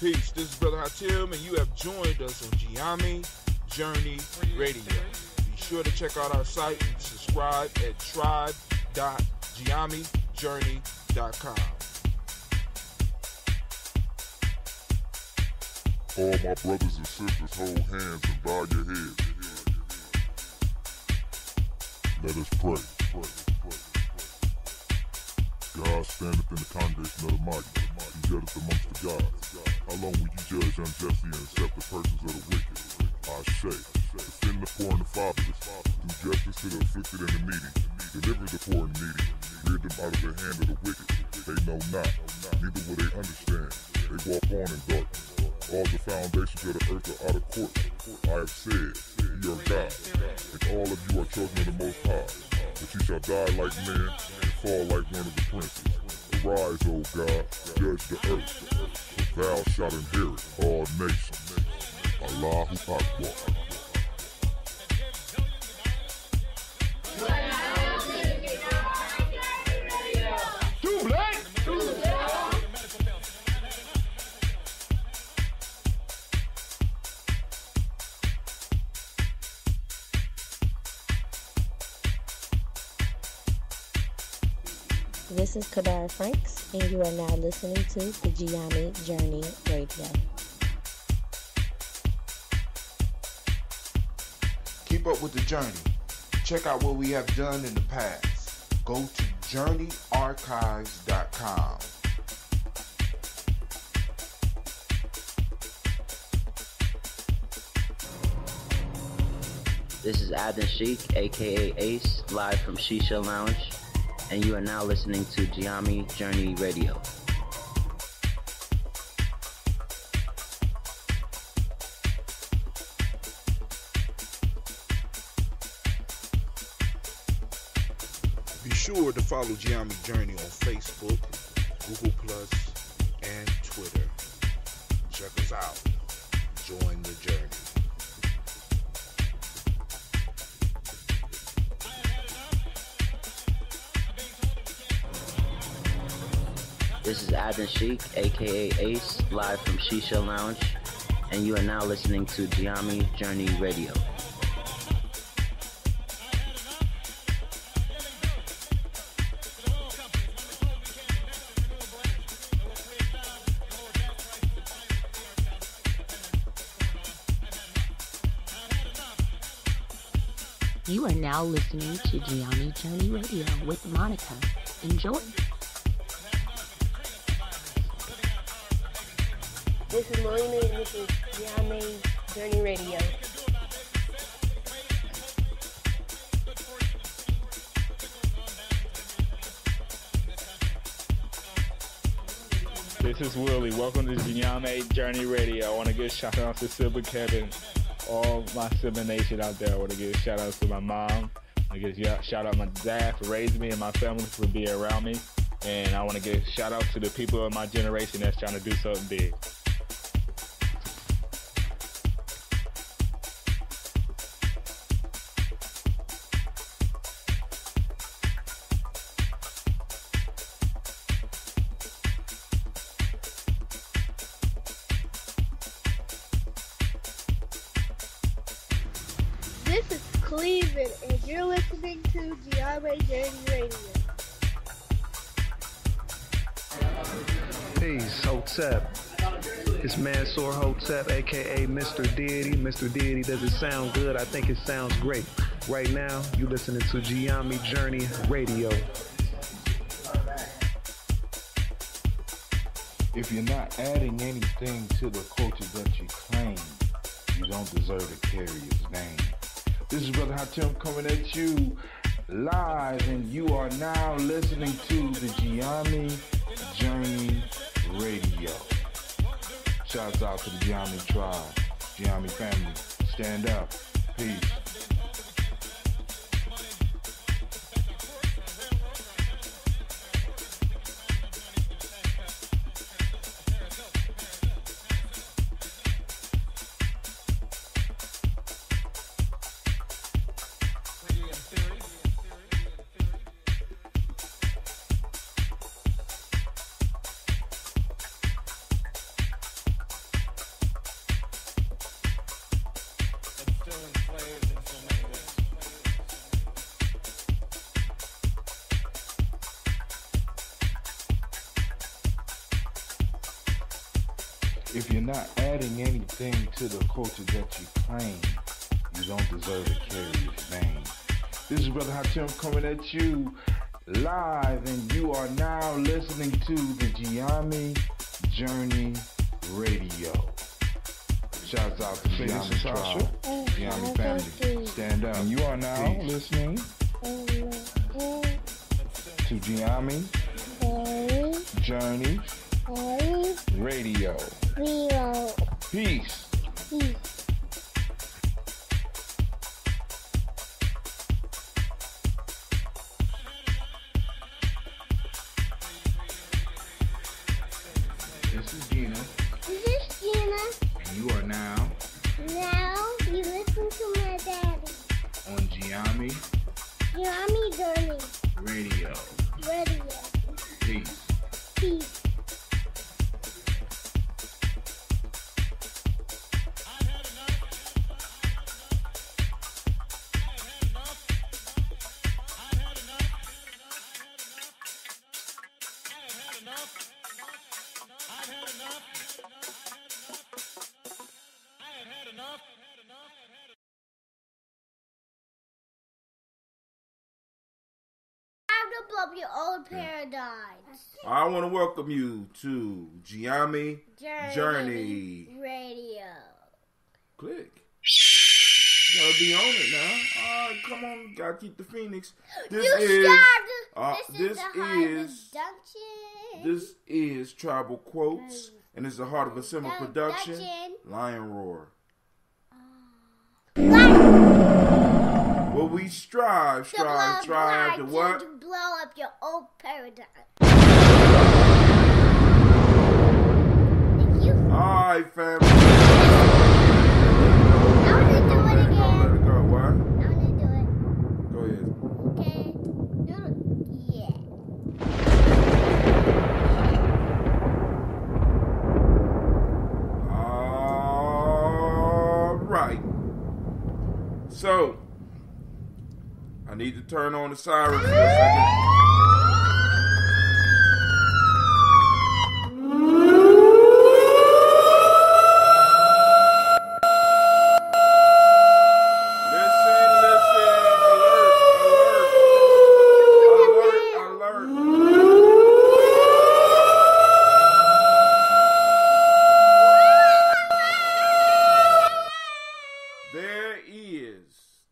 Peace. This is Brother Hatim, and you have joined us on Gye-Nyame Journey Radio. Be sure to check out our site and subscribe at tribe.gyenamejourney.com. All my brothers and sisters, hold hands and bow your heads. Let us pray. God standeth in the congregation of the mighty. He judgeth amongst the gods. How long will you judge unjustly and accept the persons of the wicked? Ashe. Defend the poor and the fatherless. Do justice to the afflicted and the needy. Deliver the poor and needy. Rid them out of the hand of the wicked. They know not, neither will they understand. They walk on in darkness. All the foundations of the earth are out of court. I have said, ye are God, and all of you are children of the Most High. But you shall die like men and fall like one of the princes. Arise, O God, judge the earth, for thou shalt inherit all nations. Allahu Akbar. This is Kadara Franks, and you are now listening to the Gye-Nyame Journey Radio. Keep up with the journey. Check out what we have done in the past. Go to journeyarchives.com. This is Adnan Sheik, aka Ace, live from Shisha Lounge, and you are now listening to Gye-Nyame Journey Radio. Be sure to follow Gye-Nyame Journey on Facebook, Google+, and Twitter. Check us out. Join the journey. This is Adnan Sheik, aka Ace, live from Shisha Lounge, and you are now listening to Gye-Nyame Journey Radio. You are now listening to Gye-Nyame Journey Radio with Monica. Enjoy. This is Melina, and this is Gye-Nyame Journey Radio. This is Willie. Welcome to Gye-Nyame Journey Radio. I want to give a shout out to Sibba Kevin, all my Sibba Nation out there. I want to give a shout out to my mom. I want to give a shout out to my dad for raising me and my family for being around me. And I want to give a shout out to the people of my generation that's trying to do something big. This is Cleveland, and you're listening to Gye-Nyame Journey Radio. Peace, Hotep. It's Mansour Hotep, aka Mr. Deity. Mr. Deity, does it sound good? I think it sounds great. Right now, you listening to Gye-Nyame Journey Radio. If you're not adding anything to the culture that you claim, you don't deserve to carry his name. This is Brother Hatim coming at you live, and you are now listening to the Gye-Nyame Journey Radio. Shouts out to the Gye-Nyame tribe, Gye-Nyame family. Stand up. Peace. If you're not adding anything to the culture that you claim, you don't deserve to carry his name. This is Brother Hatem coming at you live, and you are now listening to the Gye-Nyame Journey Radio. Shouts out to Gye-Nyame Tribe, Gye-Nyame family. Stand up. And you are now listening to Gye-Nyame Journey Radio. Peace. This is Gina. This is Gina. And you are now Now you listen to my daddy. on Gye-Nyame Gye-Nyame Journey Radio. Radio. Peace. Peace. Time to blow up your old paradigms. I want to welcome you to Gye-Nyame Journey. Radio. Click. You gotta be on it now. All right, come on, gotta keep the Phoenix. This is Tribal Quotes, and it's the Heart of a Simple production. Lion Roar. Well, we strive to what? To blow up your old paradigm. Thank you. All right, family. I want to do it again. Let it go. What? I want to do it. Go ahead. Okay. Yeah. All right. So, I need to turn on the siren for a second.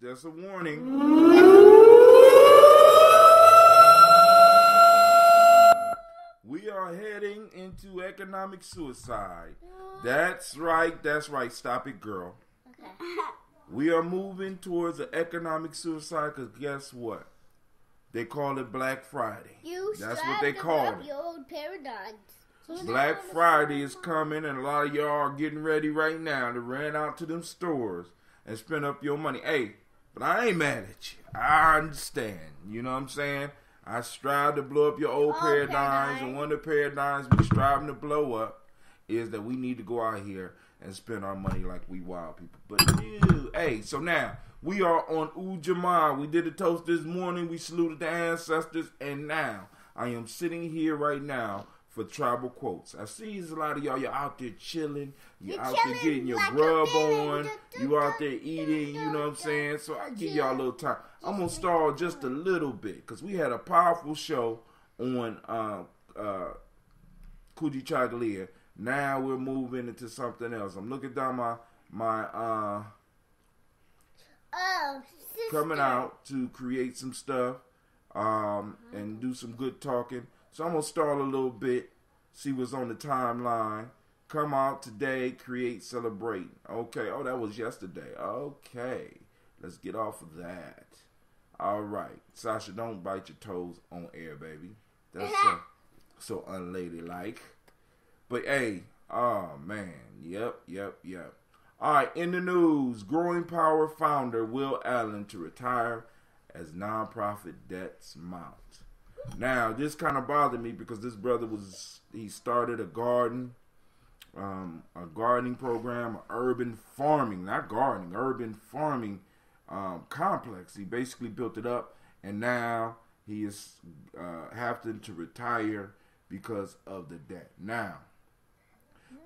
That's a warning. We are heading into economic suicide. That's right. Stop it, girl. Okay. We are moving towards an economic suicide because guess what? They call it Black Friday. That's what they call it. Your old paradigms. Black Friday is coming, and a lot of y'all are getting ready right now to run out to them stores and spend up your money. Hey, but I ain't mad at you. I understand. You know what I'm saying? I strive to blow up your old paradigms, and one of the paradigms we striving to blow up is that we need to go out here and spend our money like we wild people. But hey, so now we are on Ujamaa. We did a toast this morning. We saluted the ancestors, and now I am sitting here right now for Tribal Quotes. I see a lot of y'all. You're out there chilling. You're out there getting your grub on. You out there eating. You know what I'm saying? So I give y'all a little time. I'm gonna stall just a little bit because we had a powerful show on Kuji Chagalia. Now we're moving into something else. I'm looking down my coming out to create some stuff and do some good talking. So I'm going to stall a little bit, see what's on the timeline. Come out today, create, celebrate. Okay. Oh, that was yesterday. Okay. Let's get off of that. All right. Sasha, don't bite your toes on air, baby. That's so unladylike. But, hey, oh, man. Yep. All right, in the news, Growing Power founder Will Allen to retire as nonprofit debts mount. Now, this kind of bothered me because this brother he started a gardening program, urban farming complex. He basically built it up, and now he is having to retire because of the debt. Now,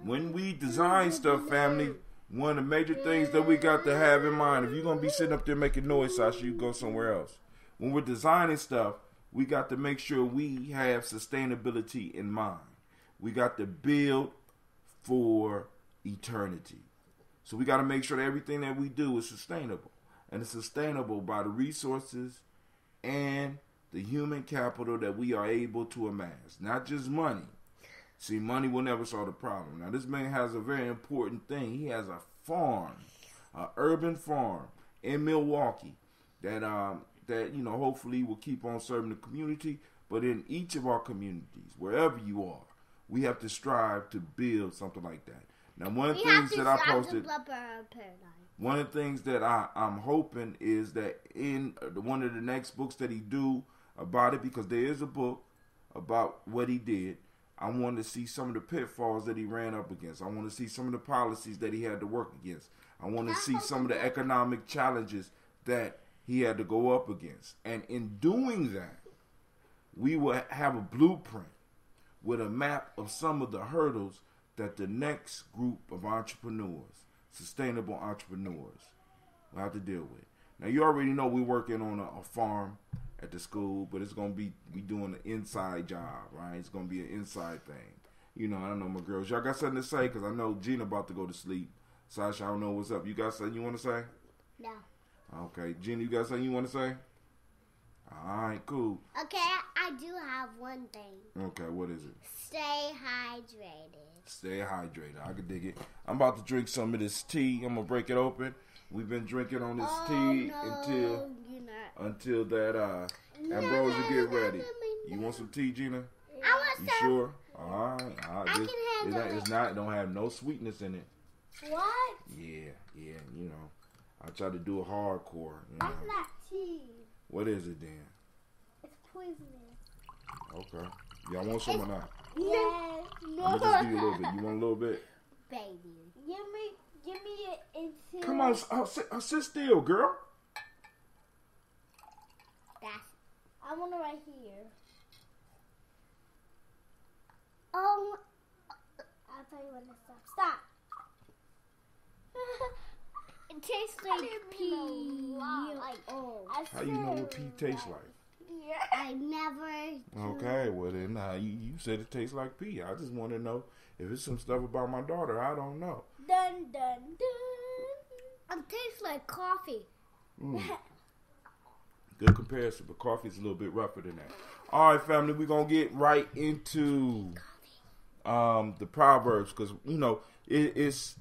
when we design stuff, family, one of the major things that we got to have in mind, if you're going to be sitting up there making noise, Sasha, you go somewhere else. When we're designing stuff, we got to make sure we have sustainability in mind. We got to build for eternity. So we got to make sure that everything that we do is sustainable. And it's sustainable by the resources and the human capital that we are able to amass. Not just money. See, money will never solve the problem. Now, this man has a very important thing. He has a farm, an urban farm in Milwaukee that hopefully will keep on serving the community. But in each of our communities, wherever you are, we have to strive to build something like that. Now, one of the things that I posted, one of the things that I'm hoping is that in one of the next books that he do about it, because there is a book about what he did, I want to see some of the pitfalls that he ran up against. I want to see some of the policies that he had to work against. I want to see some of the economic challenges that he had to go up against. And in doing that, we will have a blueprint with a map of some of the hurdles that the next group of entrepreneurs, sustainable entrepreneurs, will have to deal with. Now, you already know we're working on a farm at the school, but it's going to be, we doing an inside job, right? It's going to be an inside thing. You know, I don't know, my girls. Y'all got something to say? Because I know Gina about to go to sleep. Sasha, I don't know what's up. You got something you want to say? No. Okay. Gina, you got something you want to say? All right, cool. Okay, I do have one thing. Okay, what is it? Stay hydrated. Stay hydrated. I can dig it. I'm about to drink some of this tea. I'm going to break it open. We've been drinking on this tea until that Ambrosia get ready. You want some tea, Gina? I want some. You sure? All right. I can handle it. It's not. It don't have no sweetness in it. What? Yeah. You know, I try to do it hardcore. You know. That's not tea. What is it then? It's poisonous. Okay. Y'all want some or not? Yes. No. I'm gonna just give you a little bit. You want a little bit? Baby. Give me it into. Come on, sit still, girl. I want it right here. Oh, I'll tell you when to stop. Stop. It tastes like pee. How you know what pee tastes like? I never. Okay, well then you said it tastes like pee. I just want to know if it's some stuff about my daughter. I don't know. Dun dun dun. It tastes like coffee. Good comparison, but coffee's a little bit rougher than that. All right, family, we're gonna get right into the Proverbs, because you know it's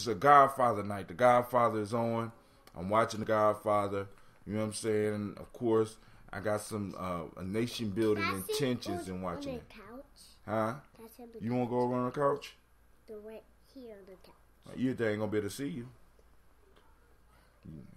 a Godfather night. The Godfather is on. I'm watching the Godfather. You know what I'm saying? And of course, I got some nation building intentions in watching it. Huh? You want to go over on the couch? Right here on the couch. You ain't gonna be able to see you.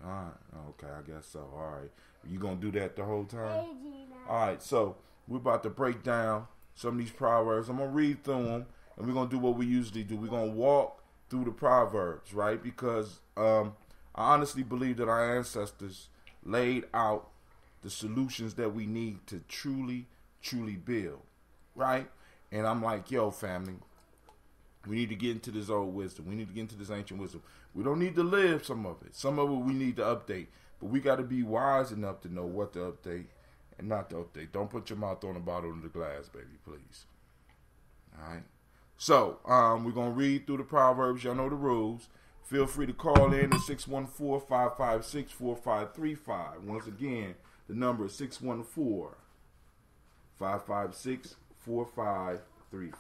All right. Okay, I guess so. All right. You gonna do that the whole time? Hey, Gina. All right. So we're about to break down some of these proverbs. I'm gonna read through them, and we're gonna do what we usually do. We're gonna walk through the proverbs, right? Because I honestly believe that our ancestors laid out the solutions that we need to truly build, right? And I'm like, yo, family, we need to get into this old wisdom. We need to get into this ancient wisdom. We don't need to live some of it. Some of it we need to update. But we got to be wise enough to know what to update and not to update. Don't put your mouth on the bottom of the glass, baby, please. All right? So, we're going to read through the Proverbs. Y'all know the rules. Feel free to call in at 614-556-4535. Once again, the number is 614-556-4535.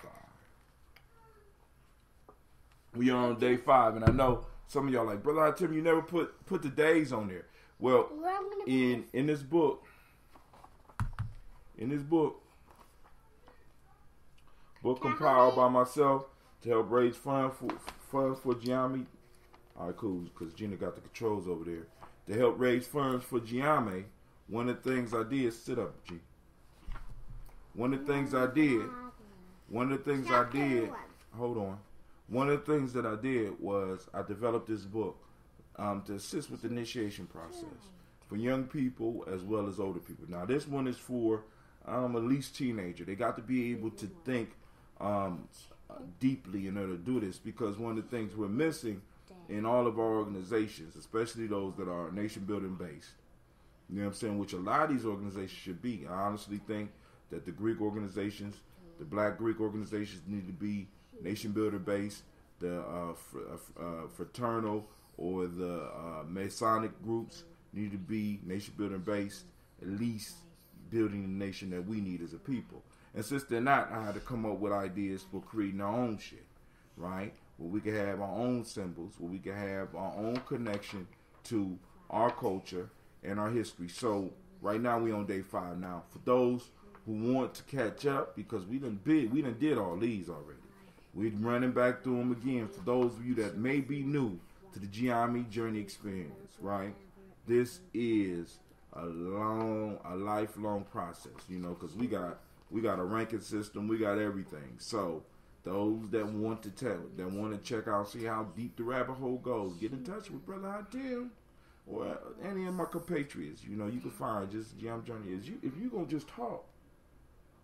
We are on day 5, and I know some of y'all like, Brother Tim, you never put the days on there. Well, in this book, compiled by myself to help raise funds for Gye-Nyame. All right, cool, because Gina got the controls over there. To help raise funds for Gye-Nyame, one of the things I did, sit up, G. One of the things I did, hold on. One of the things that I did was I developed this book to assist with the initiation process for young people as well as older people. Now, this one is for at least teenager. They got to be able to think deeply in order to do this, because one of the things we're missing in all of our organizations, especially those that are nation building based, you know what I'm saying, which a lot of these organizations should be. I honestly think that the Greek organizations, the Black Greek organizations, need to be nation builder based. The fraternal or the Masonic groups need to be nation building based, at least building the nation that we need as a people. And since they're not, I had to come up with ideas for creating our own shit, right? Where we can have our own symbols, where we can have our own connection to our culture and our history. So right now we on day 5 now. For those who want to catch up, because we done did all these already. We're running back through them again. For those of you that may be new to the Gye-Nyame Journey experience, right? This is a lifelong process, you know, because we got a ranking system, we got everything. So those that want to check out, see how deep the rabbit hole goes, get in touch with Brother Hatim or any of my compatriots. You know, you can find just Gye-Nyame Journey. If you gonna just talk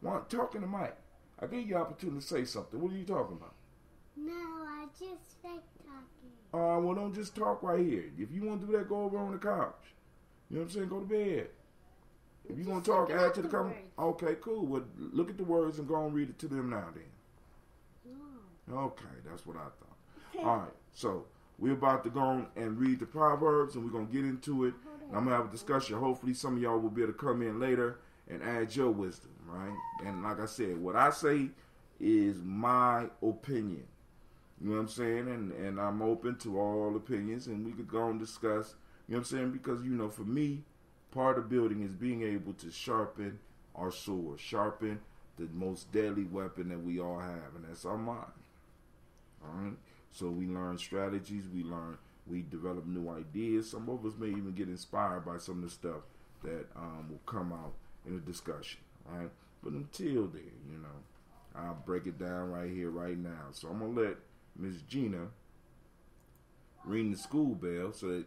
in the mic, I give you the opportunity to say something. What are you talking about? No, I just like talking. Well, don't just talk right here. If you want to do that, go over on the couch. You know what I'm saying? Go to bed. If you want to talk, add to the comment. Okay, cool. Well, look at the words and go and read it to them now then. No. Okay, that's what I thought. All right, so we're about to go and read the Proverbs, and we're going to get into it. And I'm going to have a discussion. Hopefully some of y'all will be able to come in later and add your wisdom, right? And like I said, what I say is my opinion. You know what I'm saying? And I'm open to all opinions, and we could go and discuss, you know what I'm saying? Because, you know, for me, part of building is being able to sharpen our sword, sharpen the most deadly weapon that we all have, and that's our mind. All right? So we learn strategies, we develop new ideas. Some of us may even get inspired by some of the stuff that will come out in a discussion, all right? But until then, you know, I'll break it down right here, right now. So I'm going to let Miss Gina ring the school bell so that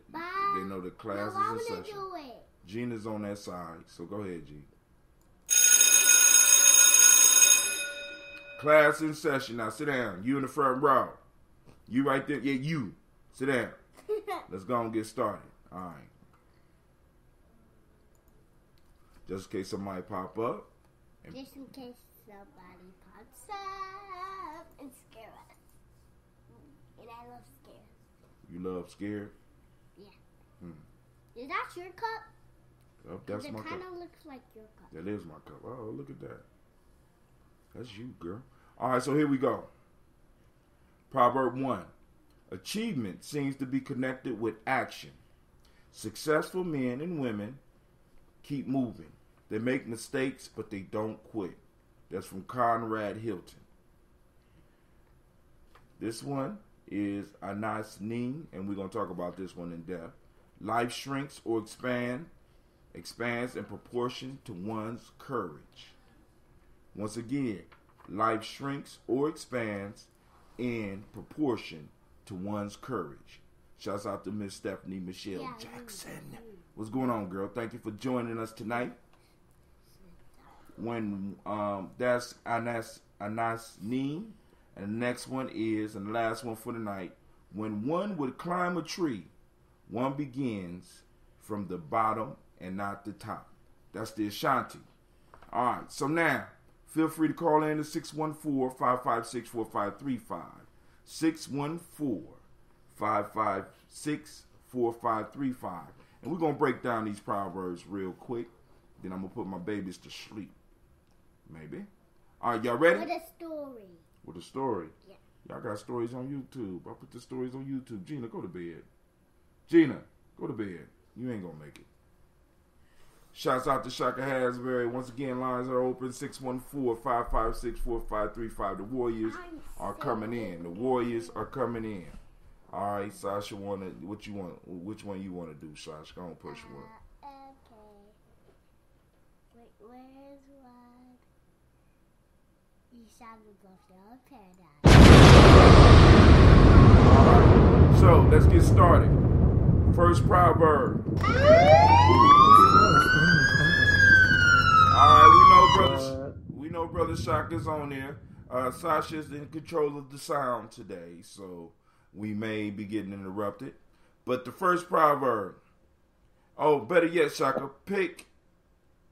they know the class is in session. Do it. Gina's on that side, so go ahead, G. Class in session. Now sit down. You in the front row. You right there. Yeah, you. Sit down. Let's go and get started. All right. Just in case somebody pop up. Just in case somebody pops up and scare us. And I love scares. You love scared? Yeah. Is that your cup? Oh, that's my cup. It kind of looks like your cup. That is my cup. Oh, look at that. That's you, girl. All right, so here we go. Proverb 1. Achievement seems to be connected with action. Successful men and women keep moving. They make mistakes, but they don't quit. That's from Conrad Hilton. This one is Anas Ning, and we're going to talk about this one in depth. Life shrinks or expands in proportion to one's courage. Once again, life shrinks or expands in proportion to one's courage. Shouts out to Miss Stephanie Michelle Jackson. What's going on, girl? Thank you for joining us tonight. When that's Anas Ning, and the next one is, and the last one for the night, when one would climb a tree, one begins from the bottom and not the top. That's the Ashanti. All right, so now, feel free to call in to 614-556-4535. 614-556-4535. And we're going to break down these proverbs real quick. Then I'm going to put my babies to sleep. Maybe. All right, y'all ready? With a story. With a story? Yeah. Y'all got stories on YouTube. I'll put the stories on YouTube. Gina, go to bed. Gina, go to bed. You ain't going to make it. Shouts out to Shaka Hasbury. Once again, lines are open. 614-556-4535. The Warriors are coming in. The Warriors are coming in. All right, Sasha, which one you want to do, Sasha? Go on, push one. Okay. Wait, where's one? You sound like paradise. All right, so let's get started. First proverb. All right, we know Brother Shaka's on there. Sasha's in control of the sound today, so we may be getting interrupted. But the first proverb. Oh, better yet, Shaka, pick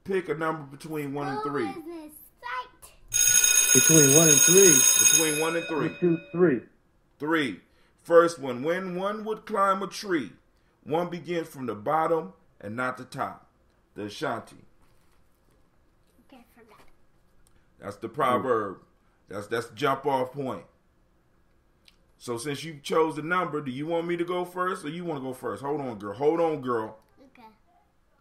a number between 1 and 3. Between 1 and 3. Between 1 and 3. 2, 3. 3. First one. When one would climb a tree, one begins from the bottom and not the top. The Ashanti. Okay, forgot. That's the proverb. That's jump off point. So since you chose the number, do you want me to go first or you want to go first? Hold on, girl. Okay.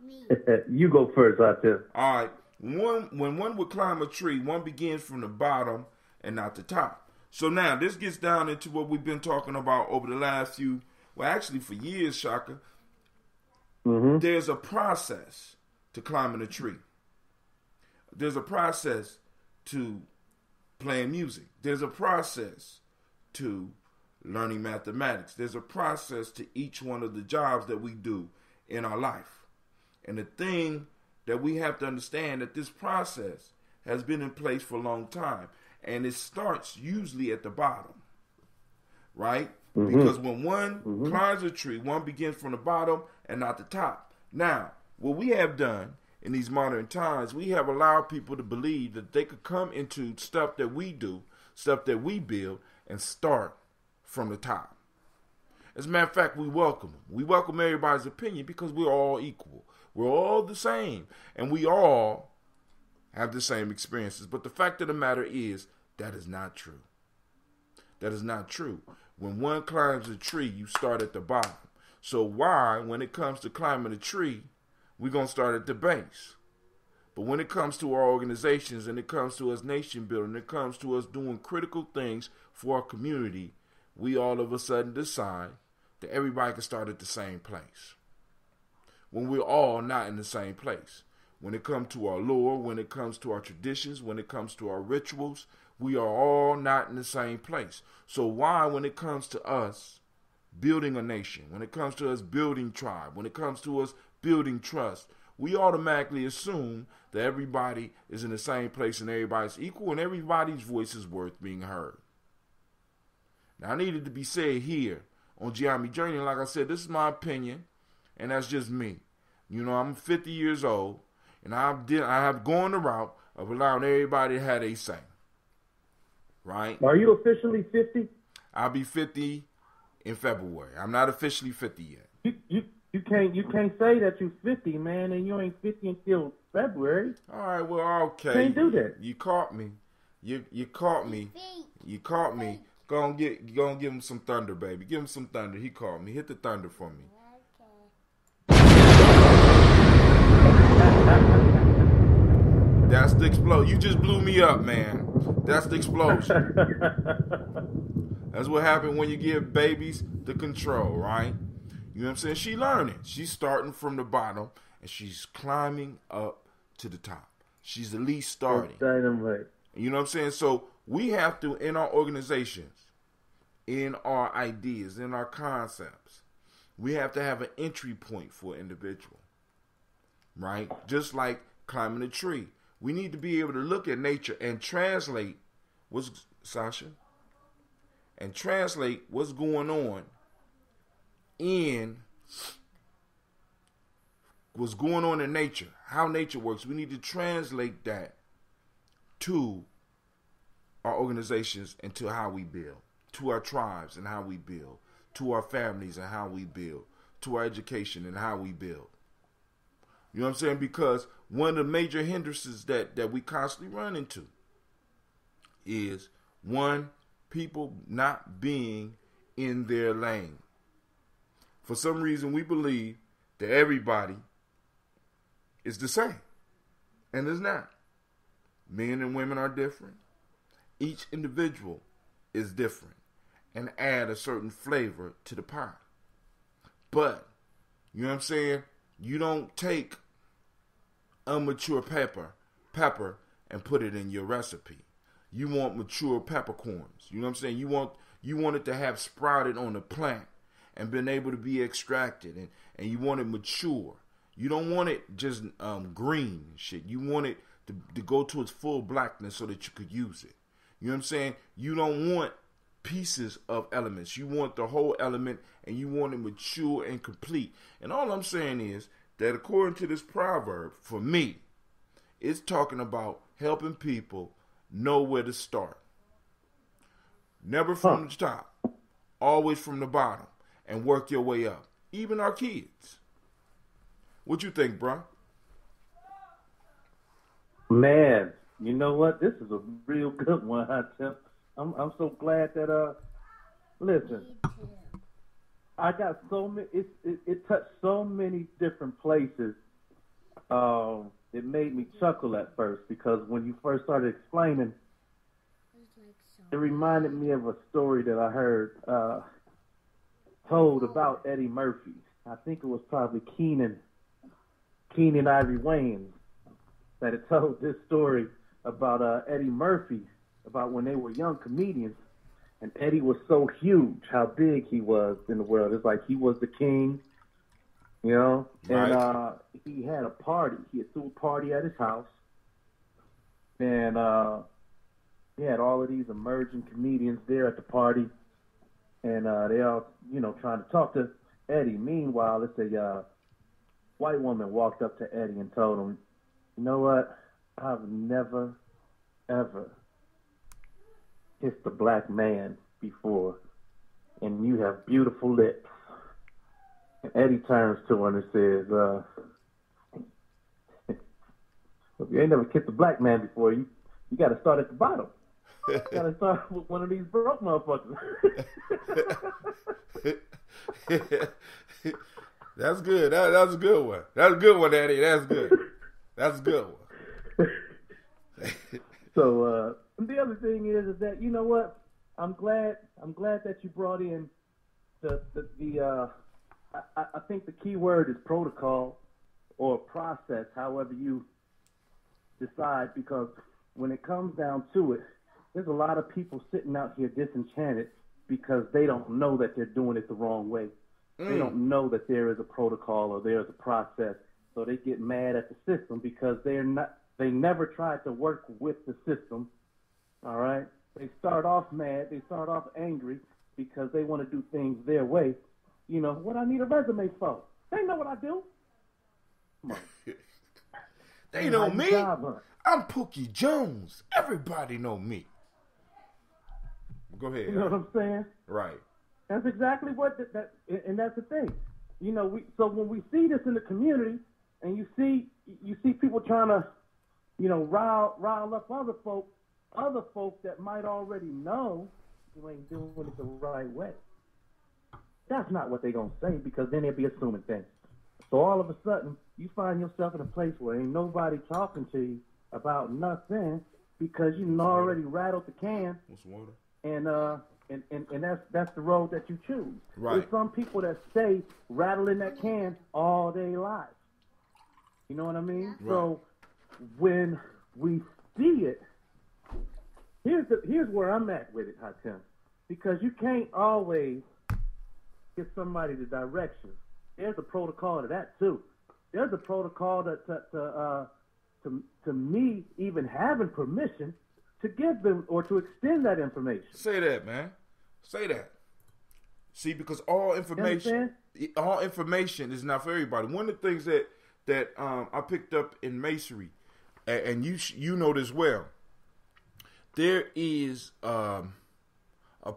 Me. You go first, I tell. All right. When one would climb a tree, one begins from the bottom and not the top. So now this gets down into what we've been talking about over the last for years, Shaka. Mm-hmm. There's a process to climbing a tree. There's a process to playing music. There's a process to learning mathematics. There's a process to each one of the jobs that we do in our life. And the thing that we have to understand that this process has been in place for a long time. And it starts usually at the bottom, right? Mm-hmm. Because when one climbs a tree, one begins from the bottom and not the top. Now, what we have done in these modern times, we have allowed people to believe that they could come into stuff that we do, stuff that we build, and start from the top. As a matter of fact, we welcome them. We welcome everybody's opinion because we're all equal. We're all the same, and we all have the same experiences. But the fact of the matter is, that is not true. That is not true. When one climbs a tree, you start at the bottom. So why, when it comes to climbing a tree, we're going to start at the base? But when it comes to our organizations, and it comes to us nation building, it comes to us doing critical things for our community, we all of a sudden decide that everybody can start at the same place. When we're all not in the same place. When it comes to our lore, when it comes to our traditions, when it comes to our rituals, we are all not in the same place. So why, when it comes to us building a nation, when it comes to us building tribe, when it comes to us building trust, we automatically assume that everybody is in the same place and everybody's equal and everybody's voice is worth being heard. Now, I needed to be said here on Gye-Nyame Journey. Like I said, this is my opinion, and that's just me. You know, I'm 50 years old, and I have gone the route of allowing everybody to have a say. Right? Are you officially 50? I'll be 50 in February. I'm not officially 50 yet. You can't say that you're 50, man, and you ain't 50 until February. All right, well, okay. Can't do that. You caught me. You caught me. You caught me. Go on, give him some thunder, baby. Give him some thunder. He called me. Hit the thunder for me. That's the explosion. You just blew me up, man. That's the explosion. That's what happened when you give babies the control, right? You know what I'm saying? She learning. She's starting from the bottom, and she's climbing up to the top. She's at least starting. Dynamite. You know what I'm saying? So we have to, in our organizations, in our ideas, in our concepts, we have to have an entry point for an individual, right? Just like climbing a tree. We need to be able to look at nature and translate what's going on in nature, how nature works. We need to translate that to our organizations and to how we build, to our tribes and how we build, to our families and how we build, to our education and how we build. You know what I'm saying? Because one of the major hindrances that we constantly run into is, one, people not being in their lane. For some reason, we believe that everybody is the same. And it's not. Men and women are different. Each individual is different and add a certain flavor to the pie. But, you know what I'm saying? You don't take immature pepper and put it in your recipe. You want mature peppercorns. You know what I'm saying? You want it to have sprouted on the plant and been able to be extracted, and you want it mature. You don't want it just green shit. You want it to go to its full blackness so that you could use it. You know what I'm saying? You don't want pieces of elements. You want the whole element, and you want it mature and complete. And all I'm saying is that according to this proverb, for me, it's talking about helping people know where to start. Never from the top, always from the bottom, and work your way up. Even our kids. What you think, bro? Man, you know what? This is a real good one, Tim. I'm so glad that listen. I got so many. It touched so many different places. It made me chuckle at first because when you first started explaining, it reminded me of a story that I heard told about Eddie Murphy. I think it was probably Keenan Ivory Wayans that had told this story about Eddie Murphy, about when they were young comedians, and Eddie was so huge, how big he was in the world. It's like he was the king, you know? Right. And he had a party. He had threw a party at his house, and he had all of these emerging comedians there at the party, and they all, you know, trying to talk to Eddie. Meanwhile, it's a white woman walked up to Eddie and told him, you know what? I've never, ever kissed a black man before, and you have beautiful lips. And Eddie turns to her and says, if you ain't never kissed a black man before, you got to start at the bottom. You got to start with one of these broke motherfuckers. That's good. That's a good one. That's a good one, Eddie. That's good. That's a good one. So the other thing is that, you know what? I'm glad that you brought in I think the key word is protocol or process, however you decide, because when it comes down to it, there's a lot of people sitting out here disenchanted because they don't know that they're doing it the wrong way. They don't know that there is a protocol or there is a process, so they get mad at the system because they never tried to work with the system. All right? They start off mad, they start off angry because they want to do things their way. You know, what I need a resume for? They know what I do. Come on. They know me. I'm Pookie Jones. Everybody know me. Go ahead. You know what I'm saying? Right. That's exactly what and that's the thing. You know, so when we see this in the community, and you see people trying to, you know, rile up other folk that might already know you ain't doing it the right way. That's not what they gonna say, because then they'll be assuming things. So all of a sudden, you find yourself in a place where ain't nobody talking to you about nothing because you already rattled the can. What's water? And that's the road that you choose. Right. There's some people that stay rattling that can all day lives. You know what I mean? Right. So when we see it, here's where I'm at with it, Hatem. Because you can't always give somebody the direction. There's a protocol to that too. There's a protocol to me even having permission to give them or to extend that information. Say that, man. Say that. See, because all information is not for everybody. One of the things that I picked up in masonry, and you know this well, there is a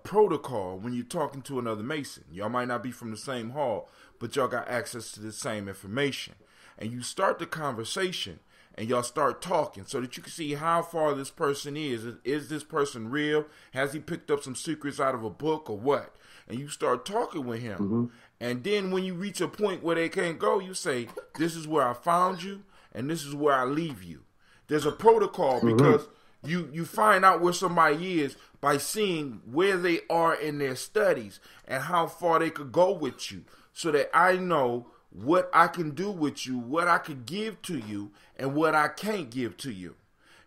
protocol when you're talking to another mason. Y'all might not be from the same hall, but y'all got access to the same information. And you start the conversation, and y'all start talking so that you can see how far this person is. Is this person real? Has he picked up some secrets out of a book or what? And you start talking with him. Mm-hmm. And then when you reach a point where they can't go, you say, this is where I found you, and this is where I leave you. There's a protocol because you find out where somebody is by seeing where they are in their studies and how far they could go with you, so that I know what I can do with you, what I could give to you, and what I can't give to you.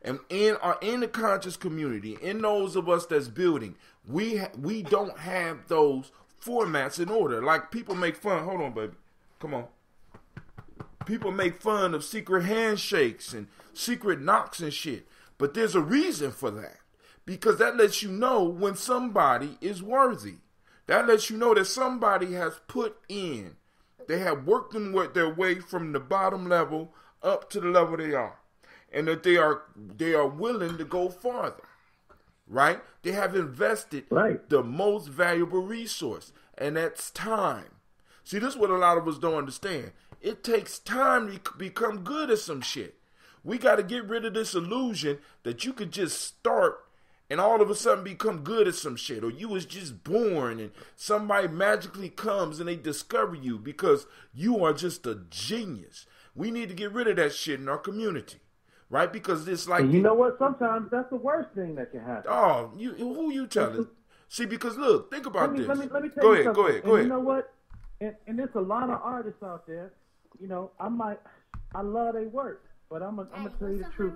And in the conscious community, in those of us that's building, we don't have those formats in order. Like, people make fun. Hold on, baby. Come on. People make fun of secret handshakes and secret knocks and shit. But there's a reason for that. because that lets you know when somebody is worthy. That lets you know that somebody has put in. They have worked their way from the bottom level up to the level they are. And that they are willing to go farther. Right? They have invested the most valuable resource, and that's time. See, this is what a lot of us don't understand. It takes time to become good at some shit. We got to get rid of this illusion that you could just start and all of a sudden become good at some shit, or you was just born and somebody magically comes and they discover you because you are just a genius. We need to get rid of that shit in our community. Right, because it's like... And you know what? Sometimes that's the worst thing that can happen. Oh, who you telling? See, because look, think about this. Let me tell go you ahead, something. go ahead. You know what? And there's a lot of artists out there. You know, I love their work, but I'm gonna tell you the truth.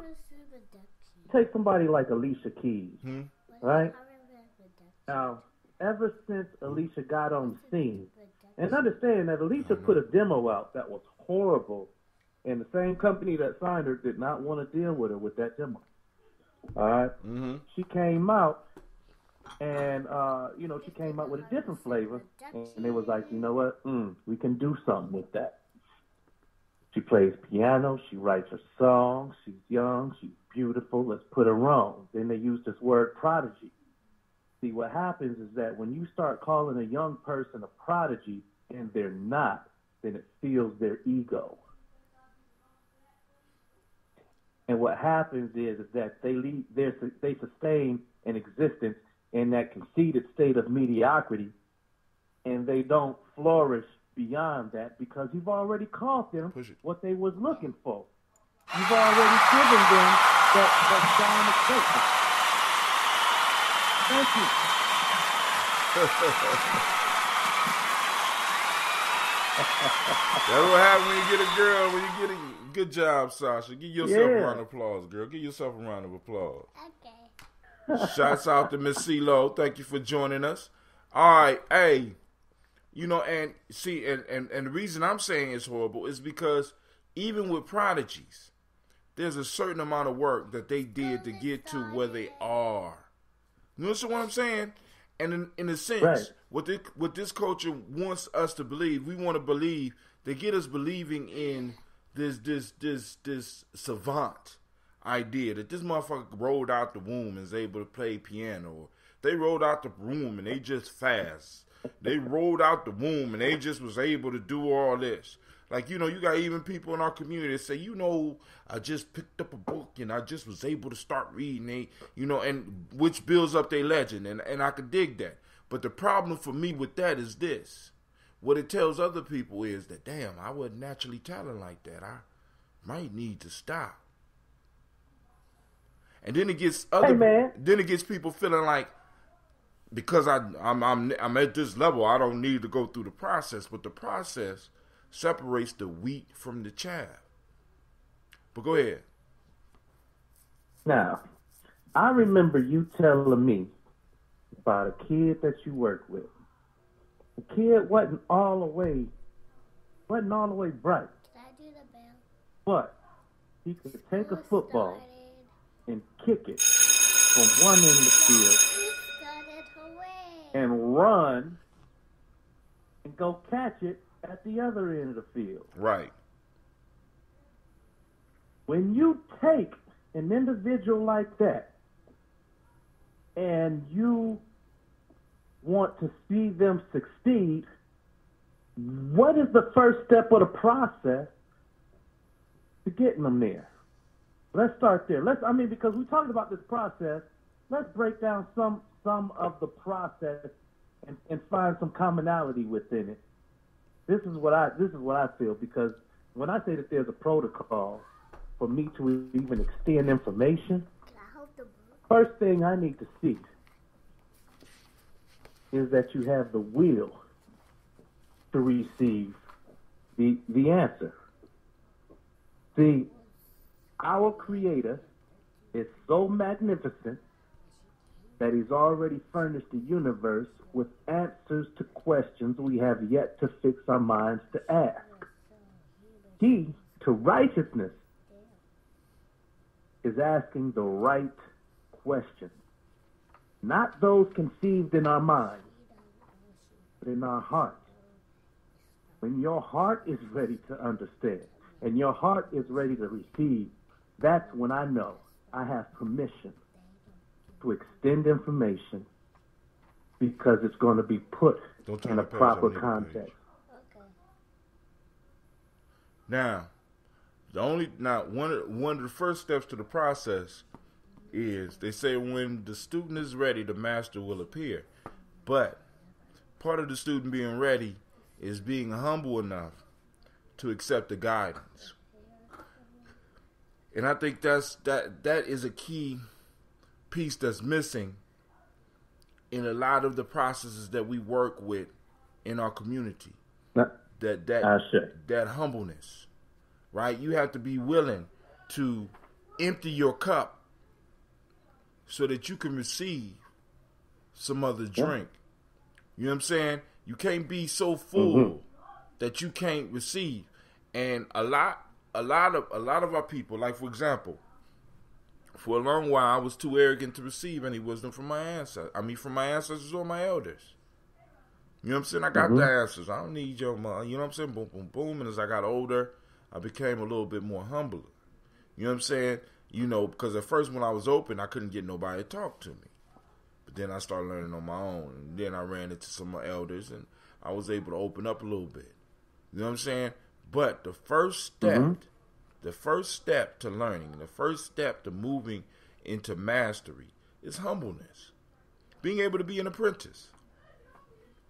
Take somebody like Alicia Keys, right? Now, ever since Alicia got on the scene, and understand that Alicia put a demo out that was horrible. And the same company that signed her did not want to deal with her with that demo. All right? She came out, and, she came out with a different flavor. And it was like, you know what? We can do something with that. She plays piano. She writes her songs. She's young. She's beautiful. Let's put her on. Then they use this word prodigy. See, what happens is that when you start calling a young person a prodigy and they're not, then it feels their ego. And what happens is that they sustain an existence in that conceited state of mediocrity, and they don't flourish beyond that because you've already called them what they was looking for. You've already given them that shine of greatness. Thank you. That's what happens when you get a girl, when you get a good job, Sasha. Give yourself a round of applause, girl. Give yourself a round of applause. Okay. Shouts out to Miss CeeLo. Thank you for joining us. All right, hey, and see, and the reason I'm saying it's horrible is because even with prodigies, there's a certain amount of work that they did to get to where they are. You understand what I'm saying? And in a sense, what this culture wants us to believe, we want to believe, they get us believing in this savant idea that this motherfucker rolled out the womb and is able to play piano. Or they rolled out the womb and they just fast. They rolled out the womb and they just was able to do all this. Like, you got even people in our community that say, I just picked up a book and I just was able to start reading, and which builds up their legend. And I could dig that. But the problem for me with that is this. What it tells other people is that, damn, I wasn't naturally talented like that. I might need to stop. And then it gets then it gets people feeling like, because I'm at this level, I don't need to go through the process. But the process separates the wheat from the chaff. But go ahead. Now, I remember you telling me about a kid that you worked with. The kid wasn't all the way bright. Can I do the bell? But he could take a football and kick it from one end of the field and run and go catch it at the other end of the field. Right. When you take an individual like that and you want to see them succeed, what is the first step of the process to getting them there? Let's start there. Because we talked about this process, let's break down some of the process and find some commonality within it. This is what I feel, because when I say that there's a protocol for me to even extend information, first thing I need to see is that you have the will to receive the answer. See, our Creator is so magnificent that He's already furnished the universe with answers to questions we have yet to fix our minds to ask. Key to righteousness is asking the right question. not those conceived in our minds, but in our hearts. When your heart is ready to understand and your heart is ready to receive, that's when I know I have permission to extend information because it's going to be put in a proper context. Now, one of the first steps to the process is they say when the student is ready, the master will appear. But part of the student being ready is being humble enough to accept the guidance. And I think that is a key piece that's missing in a lot of the processes that we work with in our community. That humbleness, right? You have to be willing to empty your cup so that you can receive some other drink. You know what I'm saying? You can't be so full that you can't receive. And a lot of our people, like for example, for a long while I was too arrogant to receive any wisdom from my ancestors. From my ancestors or my elders. You know what I'm saying? I got the answers. I don't need your money. You know what I'm saying? Boom, boom, boom. And as I got older, I became a little bit more humbler. You know what I'm saying? You know, because at first when I was open, I couldn't get nobody to talk to me. But then I started learning on my own. And then I ran into some elders and I was able to open up a little bit. You know what I'm saying? But the first step to learning, the first step to moving into mastery is humbleness. Being able to be an apprentice.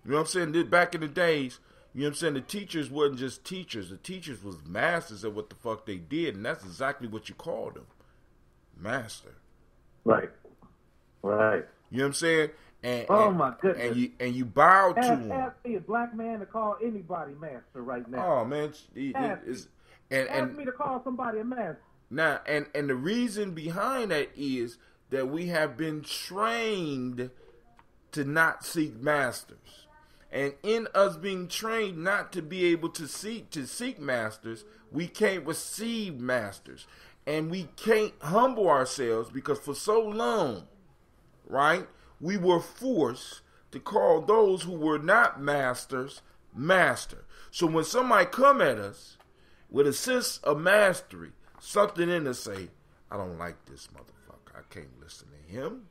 You know what I'm saying? Back in the days, you know what I'm saying, the teachers wasn't just teachers. The teachers was masters at what the fuck they did, and that's exactly what you called them. Master. Right. You know what I'm saying? My goodness. And you bow to him. Ask me, a black man, to call anybody master right now. Oh, man. Ask me to call somebody a master. Now, and the reason behind that is that we have been trained to not seek masters. And in us being trained not to be able to seek masters, we can't receive masters. And we can't humble ourselves because for so long, right, we were forced to call those who were not masters, master. So when somebody come at us with a sense of mastery, something in us say, I don't like this motherfucker. I can't listen to him.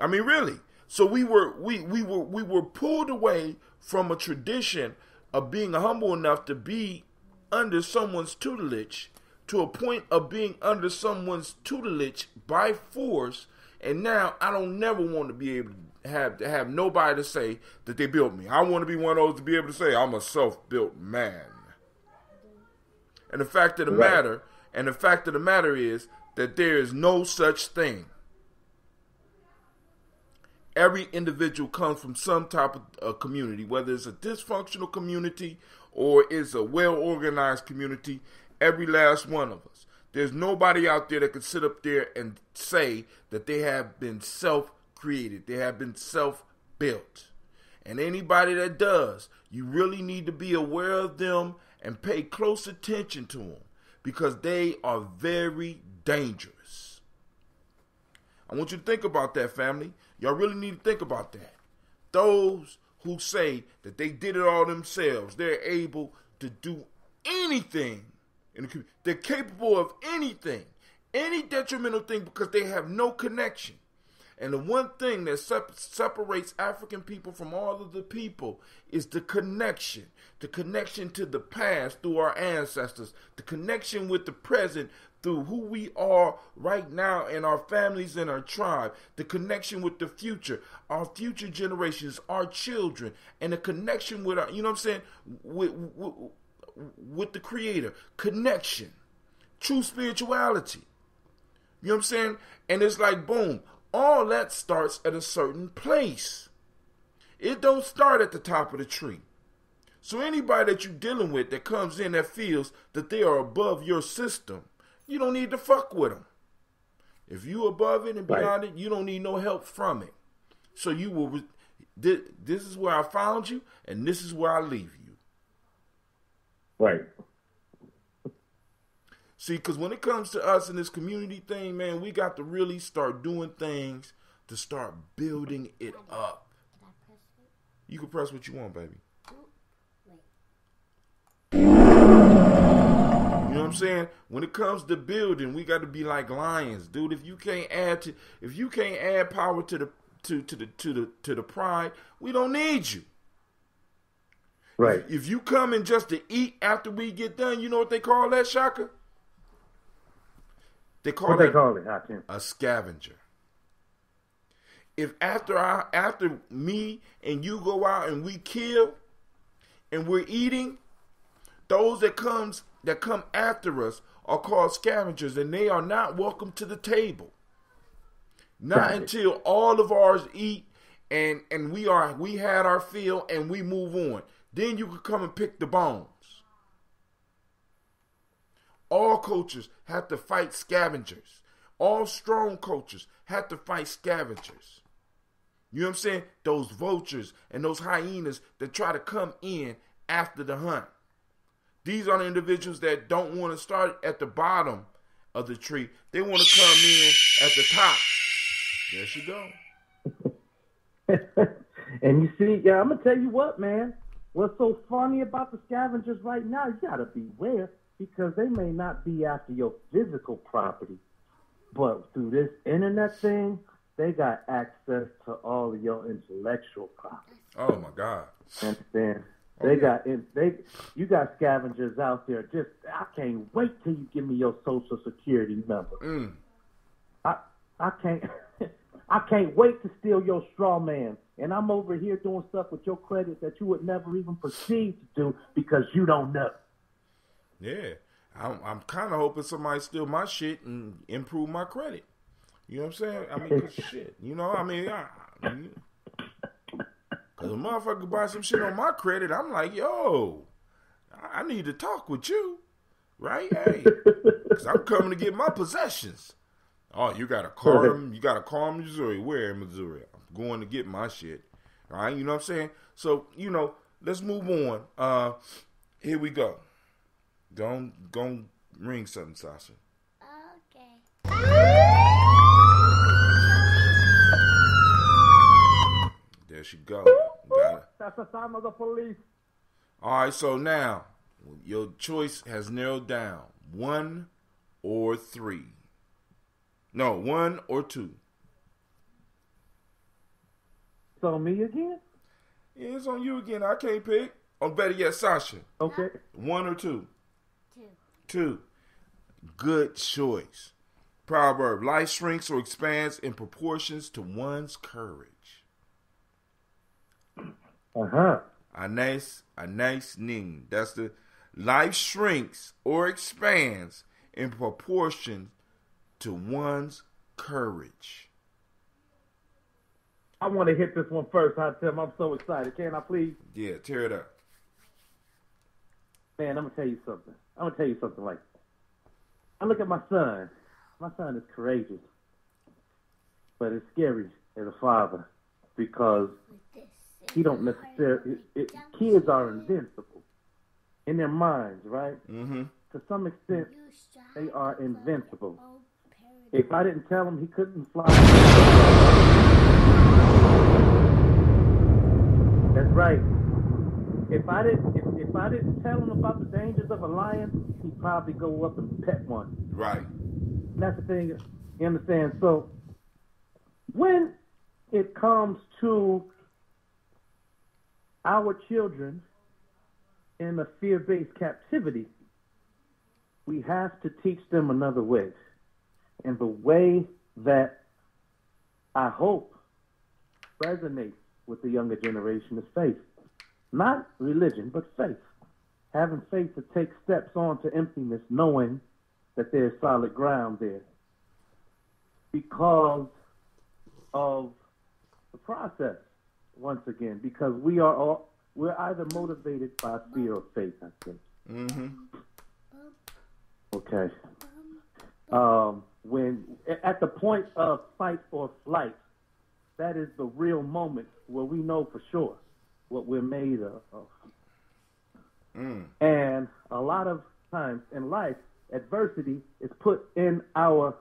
I mean, really. So we were pulled away from a tradition of being humble enough to be under someone's tutelage to a point of being under someone's tutelage by force. And now I don't never want to be able to have nobody to say that they built me. I want to be one of those to be able to say I'm a self-built man. And the fact of the matter is that there is no such thing. Every individual comes from some type of community, whether it's a dysfunctional community or it's a well-organized community, every last one of us. There's nobody out there that can sit up there and say that they have been self-created, they have been self-built. And anybody that does, you really need to be aware of them and pay close attention to them because they are very dangerous. I want you to think about that, family. Y'all really need to think about that. Those who say that they did it all themselves, they're able to do anything in the community. They're capable of anything, any detrimental thing because they have no connection. And the one thing that separates African people from all of the people is the connection to the past through our ancestors, the connection with the present through who we are right now and our families and our tribe, the connection with the future, our future generations, our children, and the connection with our, you know what I'm saying, with the Creator, connection, true spirituality. You know what I'm saying? And it's like, boom, all that starts at a certain place. It don't start at the top of the tree. So anybody that you're dealing with that comes in that feels that they are above your system, you don't need to fuck with them. If you above it and beyond it, you don't need no help from it. So you will, this is where I found you, and this is where I leave you. Right. See, because when it comes to us in this community thing, man, we got to really start doing things to start building it up. Did I press it? You can press what you want, baby. Wait. You know what I'm saying? When it comes to building, we got to be like lions, dude. If you can't add power to the pride, we don't need you. Right. If you come in just to eat after we get done, you know what they call that, Shaka? They call it Hakim? A scavenger. If after me and you go out and we kill and we're eating, those that come after us are called scavengers, and they are not welcome to the table. Not until all of ours eat and we had our fill and we move on. Then you can come and pick the bones. All cultures have to fight scavengers. All strong cultures have to fight scavengers. You know what I'm saying? Those vultures and those hyenas that try to come in after the hunt. These are the individuals that don't want to start at the bottom of the tree. They want to come in at the top. There she go. And you see, yeah, I'm going to tell you what, man. What's so funny about the scavengers right now, you got to beware, because they may not be after your physical property, but through this internet thing, they got access to all of your intellectual property. Oh my God! Understand? You got scavengers out there. Just, I can't wait till you give me your social security number. I can't. I can't wait to steal your straw man. And I'm over here doing stuff with your credit that you would never even proceed to do because you don't know. Yeah. I'm kind of hoping somebody steal my shit and improve my credit. You know what I'm saying? I mean, 'cause shit. You know, I mean, because a motherfucker buy some shit on my credit, I'm like, yo, I need to talk with you. Right? Hey. Because I'm coming to get my possessions. Oh, you got a car in Missouri. Where in Missouri? I'm going to get my shit. All right, you know what I'm saying? So, you know, let's move on. Here we go. Go ring something, Sasha. Okay. There she go. That's the sound of the police. All right, so now your choice has narrowed down. 1 or 3. No, 1 or 2. It's on me again? Yeah, it's on you again. I can't pick. Or better yet, Sasha. Okay. 1 or 2? 2. 2. Good choice. Proverb: life shrinks or expands in proportions to one's courage. A nice ning. That's the life shrinks or expands in proportion to one's courage. I want to hit this one first, Tim. I'm so excited. Can I please? Yeah, tear it up. Man, I'm going to tell you something. Like, I look at my son. My son is courageous, but it's scary as a father because he don't necessarily. Kids are invincible in their minds, right? Mm-hmm. To some extent, they are invincible. If I didn't tell him he couldn't fly, that's right. If I didn't tell him about the dangers of a lion, he'd probably go up and pet one. Right. And that's the thing, you understand? So when it comes to our children in a fear-based captivity, we have to teach them another way. And the way that I hope resonates with the younger generation is faith. Not religion, but faith. Having faith to take steps on to emptiness, knowing that there's solid ground there. Because of the process, once again, because we're either motivated by fear or faith, I think. Mm-hmm. Okay. When at the point of fight or flight, that is the real moment where we know for sure what we're made of. And a lot of times in life, adversity is put in our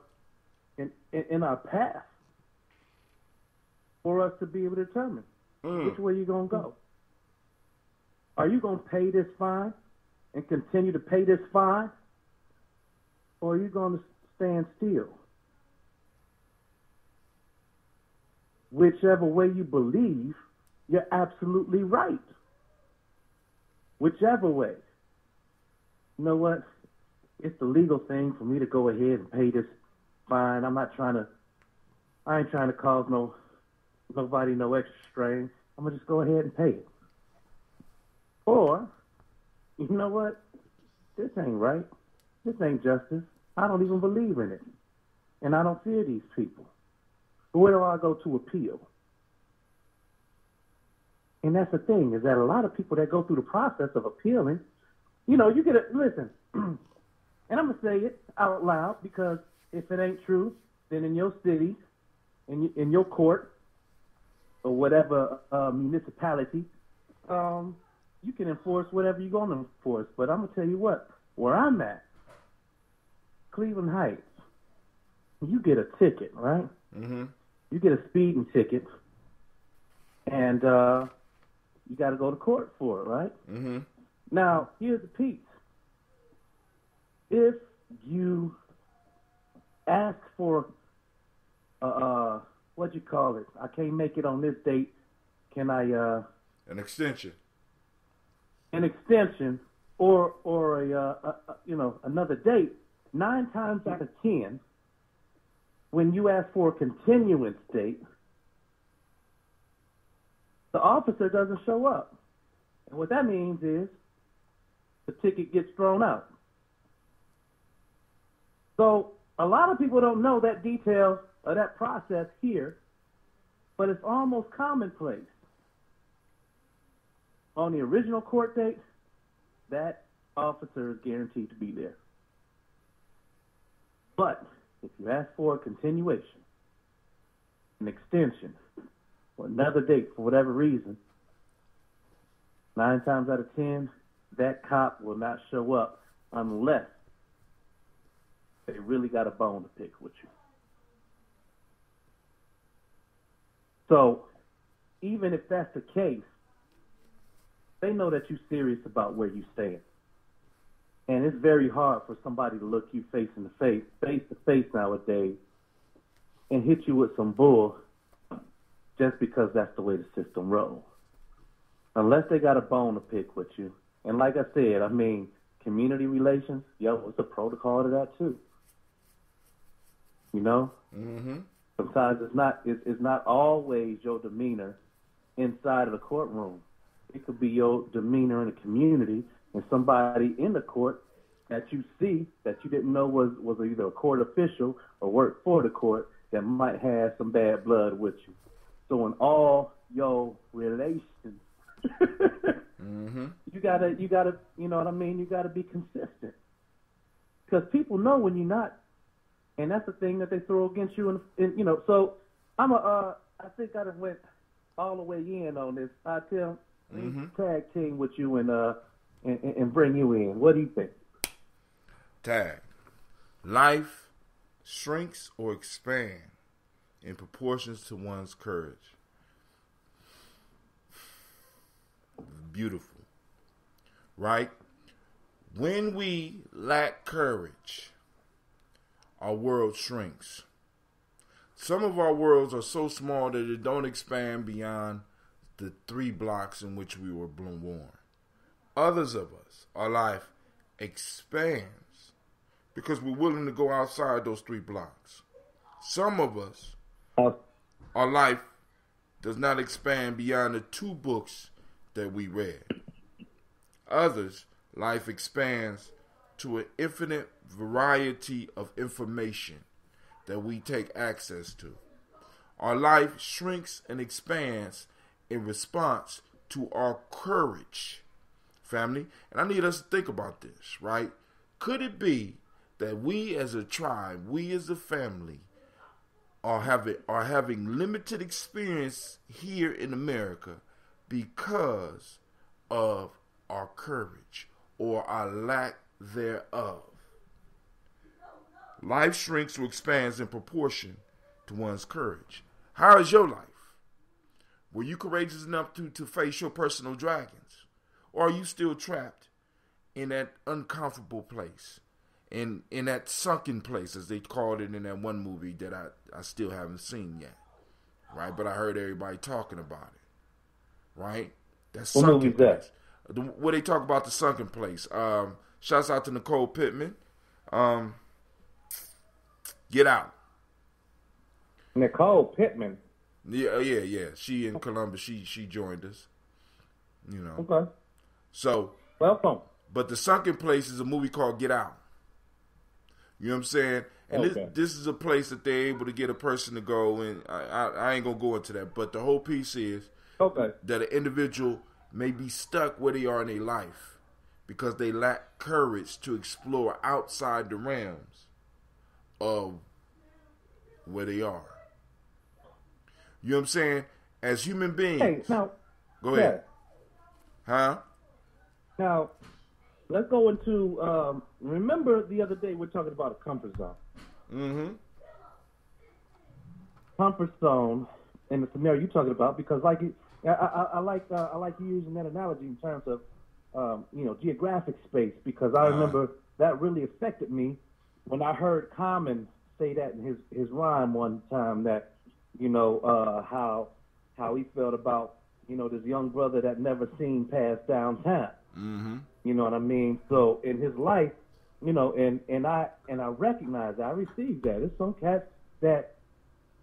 path for us to be able to determine which way you're going to go. Are you going to pay this fine and continue to pay this fine, or are you going to stand still? Whichever way you believe, you're absolutely right. Whichever way. You know what? It's the legal thing for me to go ahead and pay this fine. I ain't trying to cause nobody no extra strain. I'm going to just go ahead and pay it. Or, you know what? This ain't right. This ain't justice. I don't even believe in it. And I don't fear these people. But where do I go to appeal? And that's the thing, is that a lot of people that go through the process of appealing, you know, you get it, listen, and I'm going to say it out loud, because if it ain't true, then in your city, in your court, or whatever municipality, you can enforce whatever you're going to enforce. But I'm going to tell you what, where I'm at, Cleveland Heights, you get a ticket, right? Mm-hmm. You get a speeding ticket, and you got to go to court for it, right? Mm-hmm. Now, here's the piece. If you ask for, what you call it? I can't make it on this date. Can I? An extension. An extension, or another date. 9 times out of 10, when you ask for a continuance date, the officer doesn't show up. And what that means is the ticket gets thrown out. So a lot of people don't know that detail of that process here, but it's almost commonplace. On the original court date, that officer is guaranteed to be there. But if you ask for a continuation, an extension, or another date for whatever reason, 9 times out of 10, that cop will not show up unless they really got a bone to pick with you. So even if that's the case, they know that you're serious about where you stand. And it's very hard for somebody to look you face to face nowadays, and hit you with some bull just because that's the way the system rolls. Unless they got a bone to pick with you. And like I said, I mean, community relations, it's a protocol to that too. You know? Mm-hmm. Sometimes it's not always your demeanor inside of the courtroom. It could be your demeanor in the community, and somebody in the court that you see that you didn't know was either a court official or worked for the court that might have some bad blood with you. So in all your relations, mm-hmm. you gotta, you know what I mean? You gotta be consistent, because people know when you're not, and that's the thing that they throw against you. And you know, so I think I done went all the way in on this. I tell. Mm-hmm. Tag team with you and bring you in. What do you think? Tag. Life shrinks or expands in proportions to one's courage. Beautiful. Right? When we lack courage, our world shrinks. Some of our worlds are so small that it don't expand beyond the 3 blocks in which we were born. Others of us, our life expands because we're willing to go outside those 3 blocks. Some of us, our life does not expand beyond the 2 books that we read. Others, life expands to an infinite variety of information that we take access to. Our life shrinks and expands in response to our courage, family. And I need us to think about this, right? Could it be that we as a tribe, we as a family, are having limited experience here in America because of our courage or our lack thereof? Life shrinks or expands in proportion to one's courage. How is your life? Were you courageous enough to face your personal dragons? Or are you still trapped in that uncomfortable place? In that sunken place, as they called it in that one movie that I still haven't seen yet. Right? But I heard everybody talking about it. Right? That sunken movie is place. Where they talk about the sunken place. Shouts out to Nicole Pittman. Get Out. Nicole Pittman. Yeah. She in Columbus. She joined us. You know. Okay. So. Welcome. But the sunken place is a movie called Get Out. You know what I'm saying? And okay. this is a place that they're able to get a person to go, and I ain't gonna go into that. But the whole piece is that an individual may be stuck where they are in their life because they lack courage to explore outside the realms of where they are. You know what I'm saying? As human beings. Hey, now, go ahead. Huh? Now, let's go into, remember the other day we were talking about a comfort zone. Mm-hmm. Comfort zone in the scenario you're talking about, because I like you using that analogy in terms of, geographic space, because I remember that really affected me when I heard Common say that in his rhyme one time, that, how he felt about, this young brother that never seen past downtown. Mm-hmm. You know what I mean? So in his life, and I recognize that, I received that. There's some cats that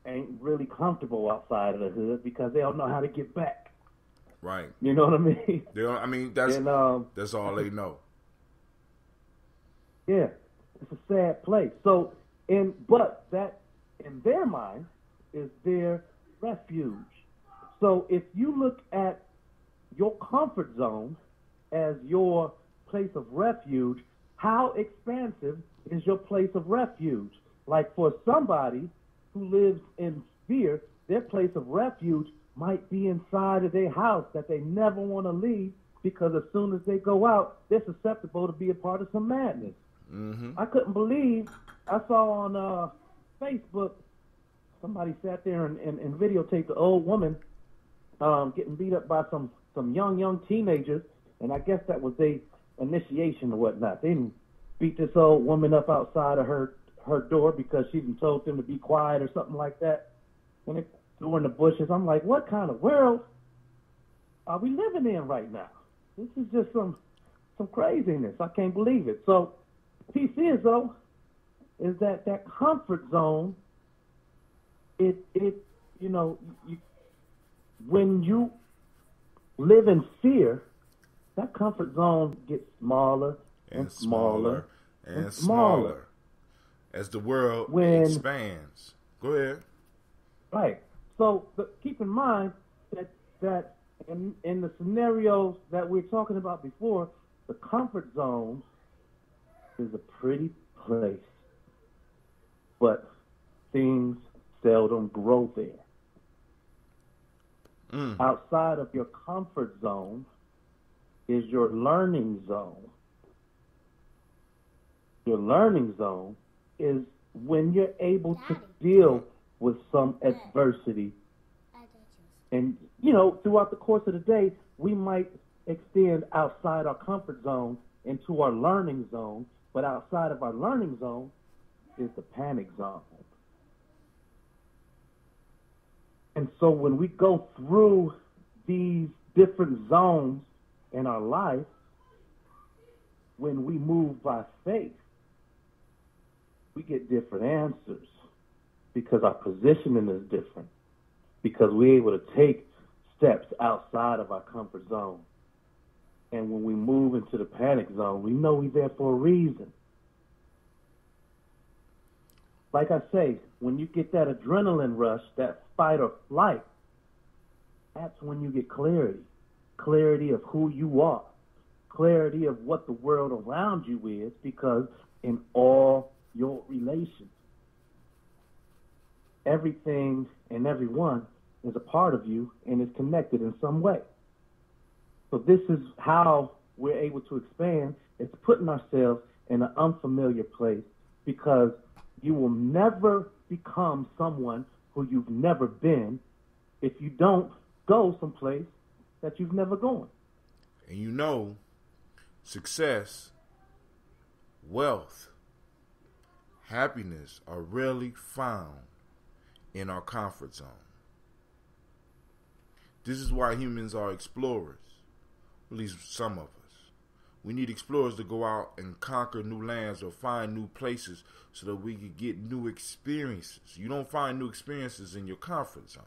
ain't really comfortable outside of the hood because they don't know how to get back. Right. You know what I mean? They don't, I mean, that's all they know. Yeah, it's a sad place. So, but that in their mind is their refuge. So if you look at your comfort zone as your place of refuge, how expansive is your place of refuge? Like for somebody who lives in fear, their place of refuge might be inside of their house that they never want to leave, because as soon as they go out, they're susceptible to be a part of some madness. Mm-hmm. I couldn't believe, I saw on Facebook, somebody sat there and videotaped the old woman getting beat up by some young teenagers, and I guess that was their initiation or whatnot. They didn't beat this old woman up outside of her door because she done told them to be quiet or something like that. And they threw her in the bushes. I'm like, what kind of world are we living in right now? This is just some craziness. I can't believe it. So, piece is though, is that comfort zone, when you live in fear, that comfort zone gets smaller and smaller and smaller as the world expands. Go ahead. Right. So keep in mind that in the scenarios that we're talking about before, the comfort zone is a pretty place, but things seldom grow there. Outside of your comfort zone is your learning zone. Your learning zone is when you're able to deal with some adversity. And, throughout the course of the day, we might extend outside our comfort zone into our learning zone, but outside of our learning zone is the panic zone. And so when we go through these different zones in our life, when we move by faith, we get different answers because our positioning is different, because we're able to take steps outside of our comfort zone. And when we move into the panic zone, we know we're there for a reason. Like I say, when you get that adrenaline rush, that fight or flight, that's when you get clarity. Clarity of who you are. Clarity of what the world around you is, because in all your relations, everything and everyone is a part of you and is connected in some way. So this is how we're able to expand. It's putting ourselves in an unfamiliar place, because You will never become someone who you've never been if you don't go someplace that you've never gone. And you know, success, wealth, happiness are rarely found in our comfort zone. This is why humans are explorers, at least some of us. We need explorers to go out and conquer new lands or find new places so that we can get new experiences. You don't find new experiences in your comfort zone,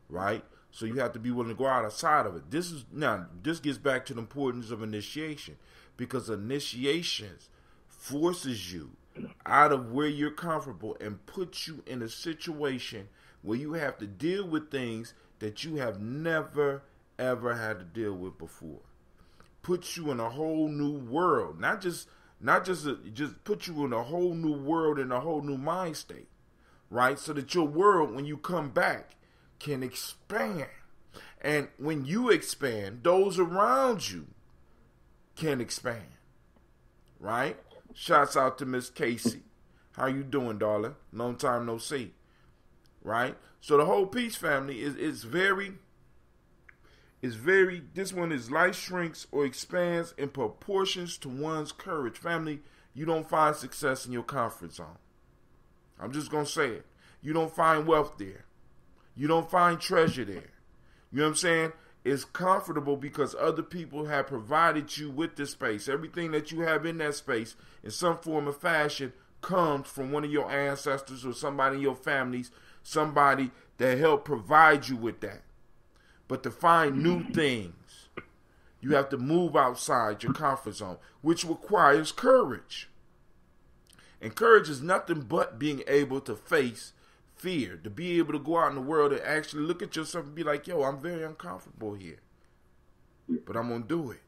right? So you have to be willing to go outside of it. This gets back to the importance of initiation, because initiations forces you out of where you're comfortable and puts you in a situation where you have to deal with things that you have never, ever had to deal with before. Puts you in a whole new world, just put you in a whole new world and a whole new mind state, right? So that your world, when you come back, can expand. And when you expand, those around you can expand, right? Shouts out to Miss Casey. How you doing, darling? Long time no see, right? So the whole Peace family is very, this one is life shrinks or expands in proportions to one's courage. Family, you don't find success in your comfort zone. I'm just going to say it. You don't find wealth there. You don't find treasure there. You know what I'm saying? It's comfortable because other people have provided you with this space. Everything that you have in that space, in some form or fashion, comes from one of your ancestors or somebody in your families, somebody that helped provide you with that. But to find new things, you have to move outside your comfort zone, which requires courage. And courage is nothing but being able to face fear, to be able to go out in the world and actually look at yourself and be like, yo, I'm very uncomfortable here, but I'm going to do it.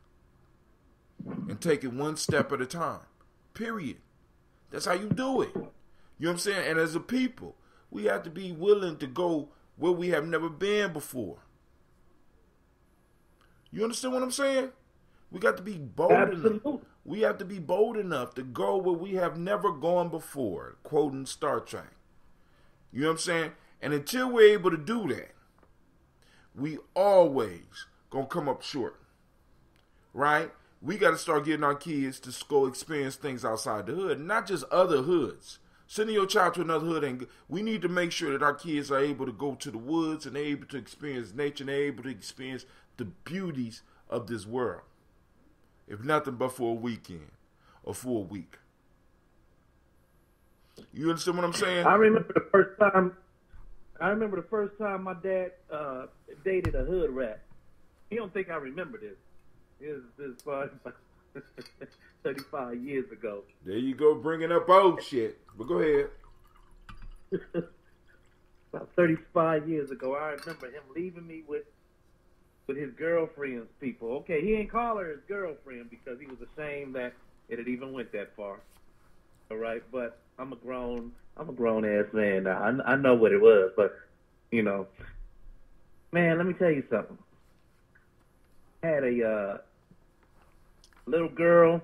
And take it one step at a time, period. That's how you do it. You know what I'm saying? And as a people, we have to be willing to go where we have never been before. You understand what I'm saying? We got to be bold enough. We have to be bold enough to go where we have never gone before, quoting Star Trek. You know what I'm saying? And until we're able to do that, we always gonna come up short, right? We got to start getting our kids to go experience things outside the hood, not just other hoods. Sending your child to another hood, and we need to make sure that our kids are able to go to the woods and they're able to experience nature and they're able to experience the beauties of this world, if nothing but for a weekend or for a week. You understand what I'm saying? I remember the first time my dad dated a hood rat. He don't think I remember this. This was 35 years ago. There you go, bringing up old shit. But go ahead. About 35 years ago, I remember him leaving me with his girlfriend's people. Okay, he ain't call her his girlfriend because he was ashamed that it had even went that far. All right, but I'm a grown ass man now. I know what it was, but you know, man, let me tell you something. I had a little girl,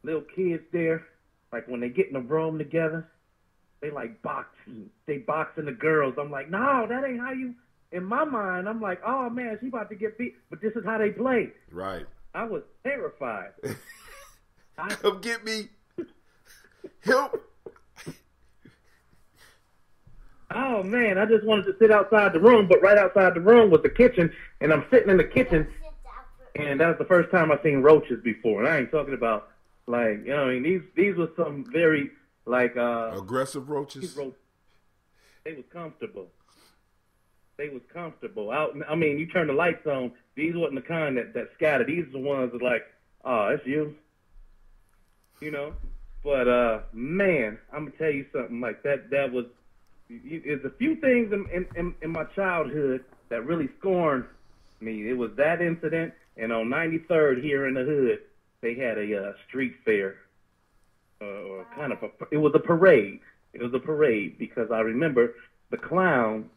little kids there. Like when they get in a room together, they like boxing. They boxing the girls. I'm like, no, that ain't how you. In my mind, I'm like, oh man, she about to get beat. But this is how they play. Right. I was terrified. Come get me. Help. Oh man, I just wanted to sit outside the room, but right outside the room was the kitchen, and I'm sitting in the kitchen, and that was the first time I seen roaches before. And I ain't talking about like, you know, I mean, these were some very like aggressive roaches. They was comfortable. They was comfortable. I mean, you turn the lights on. These wasn't the kind that scattered. These are the ones that like, oh, that's you. You know. But man, I'm gonna tell you something like that. That was. There's a few things in my childhood that really scorned me. It was that incident, and on 93rd here in the hood, they had a street fair, or kind of it was a parade. It was a parade because I remember the clown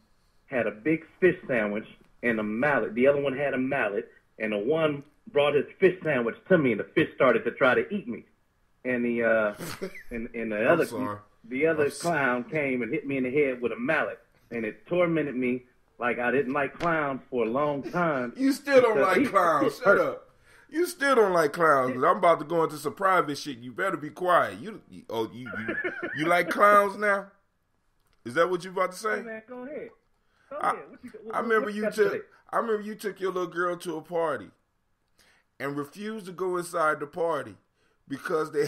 had a big fish sandwich and a mallet. The other one had a mallet, and the one brought his fish sandwich to me, and the fish started to try to eat me. And the and the other the other clown came and hit me in the head with a mallet, and it tormented me like I didn't like clowns for a long time. You still don't like clowns. Shut up. You still don't like clowns. Cause I'm about to go into some private shit. You better be quiet. You like clowns now? Is that what you about to say? Hey man, go ahead. I remember you took your little girl to a party and refused to go inside the party because they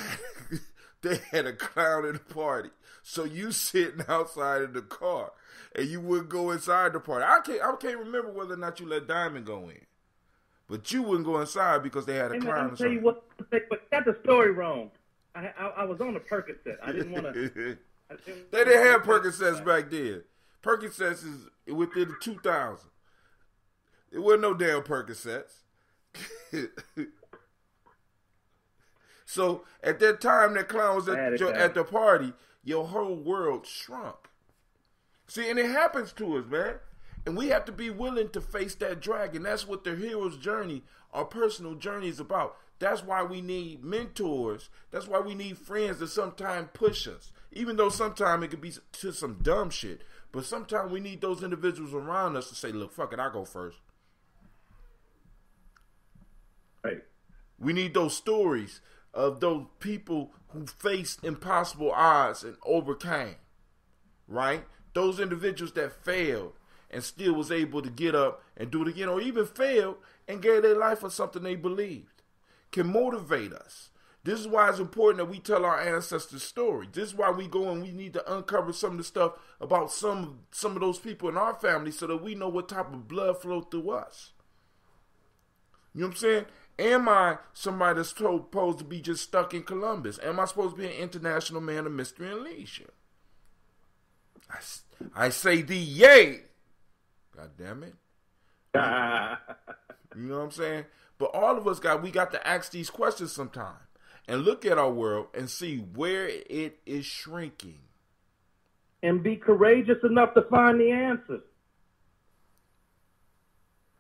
had a clown in the party. So you sitting outside of the car and you wouldn't go inside the party. I can't remember whether or not you let Diamond go in. But you wouldn't go inside because they had a clown. I'll tell you what, but got the story wrong. I was on the Percocet. I didn't want to. They didn't have Percocets back then. Percocets is within the 2000s. It wasn't no damn Percocets. So at that time, that clown was at the party. Your whole world shrunk. See, and it happens to us, man. And we have to be willing to face that dragon. That's what the hero's journey, our personal journey, is about. That's why we need mentors. That's why we need friends that sometimes push us. Even though sometimes it could be to some dumb shit. But sometimes we need those individuals around us to say, look, fuck it, I'll go first. Right. We need those stories of those people who faced impossible odds and overcame. Right? Those individuals that failed and still was able to get up and do it again, or even failed and gave their life for something they believed, can motivate us. This is why it's important that we tell our ancestors' story. This is why we go and we need to uncover some of the stuff about some of those people in our family so that we know what type of blood flowed through us. You know what I'm saying? Am I somebody that's supposed to be just stuck in Columbus? Am I supposed to be an international man of mystery and leisure? I say thee yay. God damn it. You know what I'm saying? But all of us we got to ask these questions sometime and look at our world and see where it is shrinking. And be courageous enough to find the answers.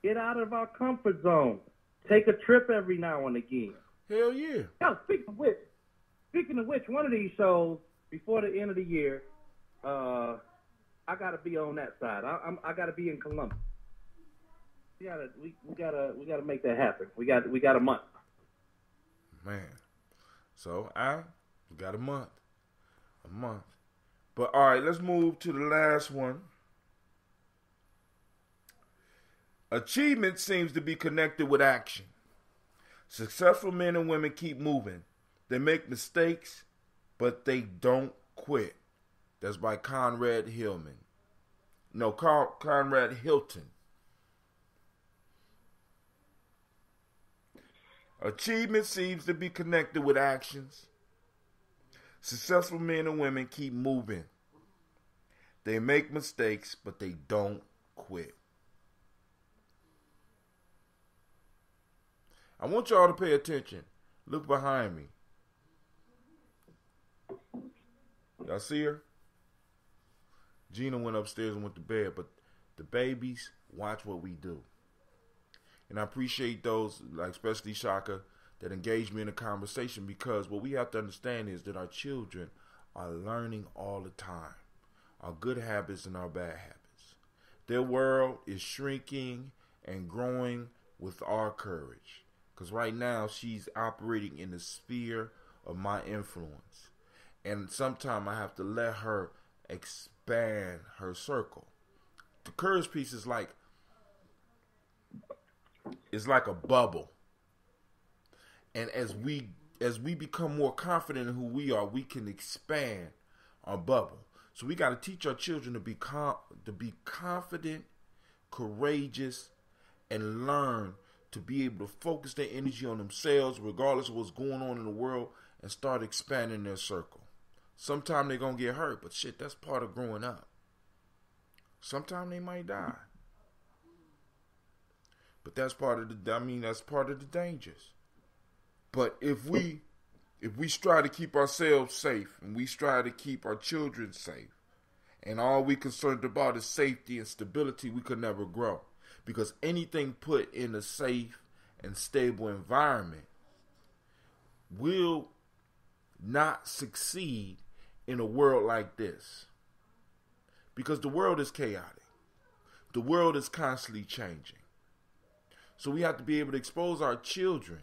Get out of our comfort zone. Take a trip every now and again. Hell yeah. Now, speaking of which, one of these shows before the end of the year, I gotta be on that side. I gotta be in Columbus. We gotta make that happen. We got a month. Man, so we got a month. But all right, let's move to the last one. Achievement seems to be connected with action. Successful men and women keep moving. They make mistakes, but they don't quit. That's by Conrad Hilton. Achievement seems to be connected with actions. Successful men and women keep moving. They make mistakes, but they don't quit. I want y'all to pay attention. Look behind me. Y'all see her? Gina went upstairs and went to bed, but the babies watch what we do. And I appreciate those, like especially Shaka, that engage me in a conversation, because what we have to understand is that our children are learning all the time. Our good habits and our bad habits. Their world is shrinking and growing with our courage. Because right now she's operating in the sphere of my influence. And sometimes I have to let her expand her circle. The courage piece is like a bubble. And as we become more confident in who we are, we can expand our bubble. So we got to teach our children to be confident, courageous, and learn to be able to focus their energy on themselves regardless of what's going on in the world and start expanding their circle. Sometimes they're going to get hurt, but shit, that's part of growing up. Sometimes they might die. But that's part of the dangers. But if we strive to keep ourselves safe and we strive to keep our children safe, and all we concerned about is safety and stability, we could never grow. Because anything put in a safe and stable environment will not succeed in a world like this. Because the world is chaotic. The world is constantly changing. So we have to be able to expose our children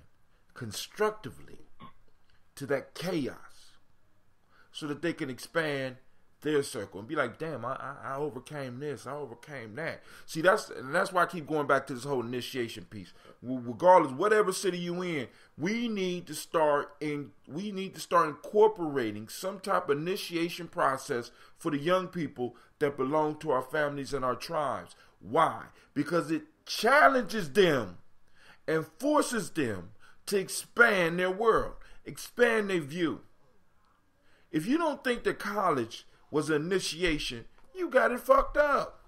constructively to that chaos so that they can expand their circle and be like, damn, I overcame this, I overcame that. See, that's why I keep going back to this whole initiation piece. Regardless, whatever city you in, we need to start incorporating some type of initiation process for the young people that belong to our families and our tribes. Why? Because it challenges them and forces them to expand their world, expand their view. If you don't think that college was an initiation, you got it fucked up.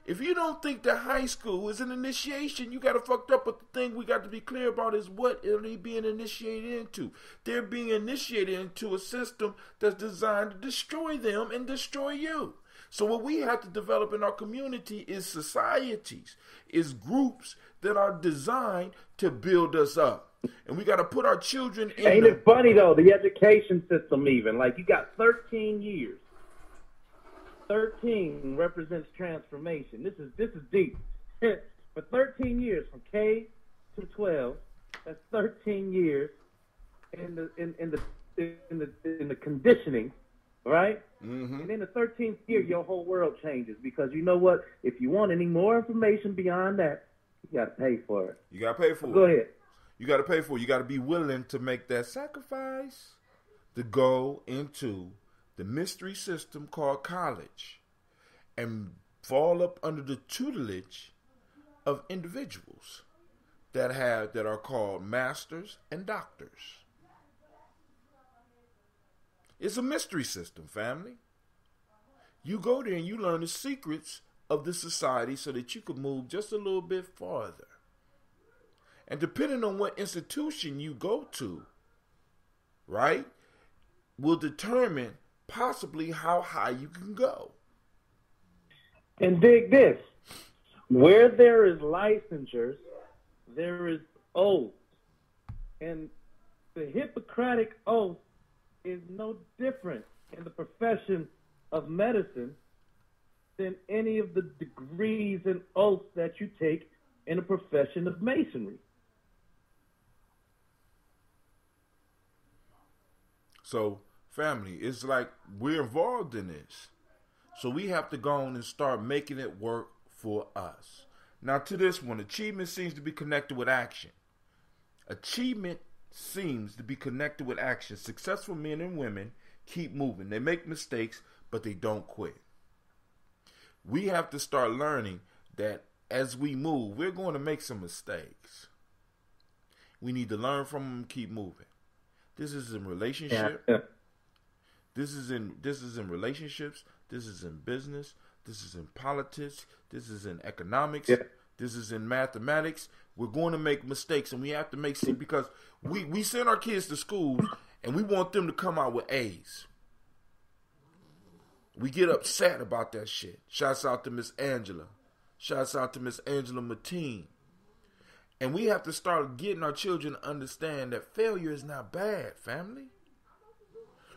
If you don't think that high school is an initiation, you got it fucked up. But the thing we got to be clear about is what are they being initiated into? They're being initiated into a system that's designed to destroy them and destroy you. So what we have to develop in our community is societies, is groups that are designed to build us up. And we got to put our children in. Ain't it funny, though, the education system even. Like, you got 13 years. 13 represents transformation. This is deep. For 13 years, from K to 12, that's 13 years in the conditioning, right? Mm-hmm. And in the 13th year, your whole world changes because you know what? If you want any more information beyond that, you got to pay for it. You got to pay for it. Go ahead. You got to pay for it. You got to be willing to make that sacrifice to go into the mystery system called college and fall up under the tutelage of individuals that are called masters and doctors. It's a mystery system, family. You go there and you learn the secrets of the society so that you can move just a little bit farther. And depending on what institution you go to, right, will determine possibly how high you can go. And dig this. Where there is licensures, there is oath. And the Hippocratic oath is no different in the profession of medicine than any of the degrees and oaths that you take in the profession of masonry. So, family, it's like we're involved in this. So we have to go on and start making it work for us. Now to this one, achievement seems to be connected with action. Achievement seems to be connected with action. Successful men and women keep moving. They make mistakes, but they don't quit. We have to start learning that as we move, we're going to make some mistakes. We need to learn from them and keep moving. This is in relationship. Yeah. This is in relationships. This is in business. This is in politics. This is in economics. Yeah. This is in mathematics. We're going to make mistakes, and we have to make sense because we send our kids to schools, and we want them to come out with A's. We get upset about that shit. Shouts out to Miss Angela. Shouts out to Miss Angela Mateen. And we have to start getting our children to understand that failure is not bad, family.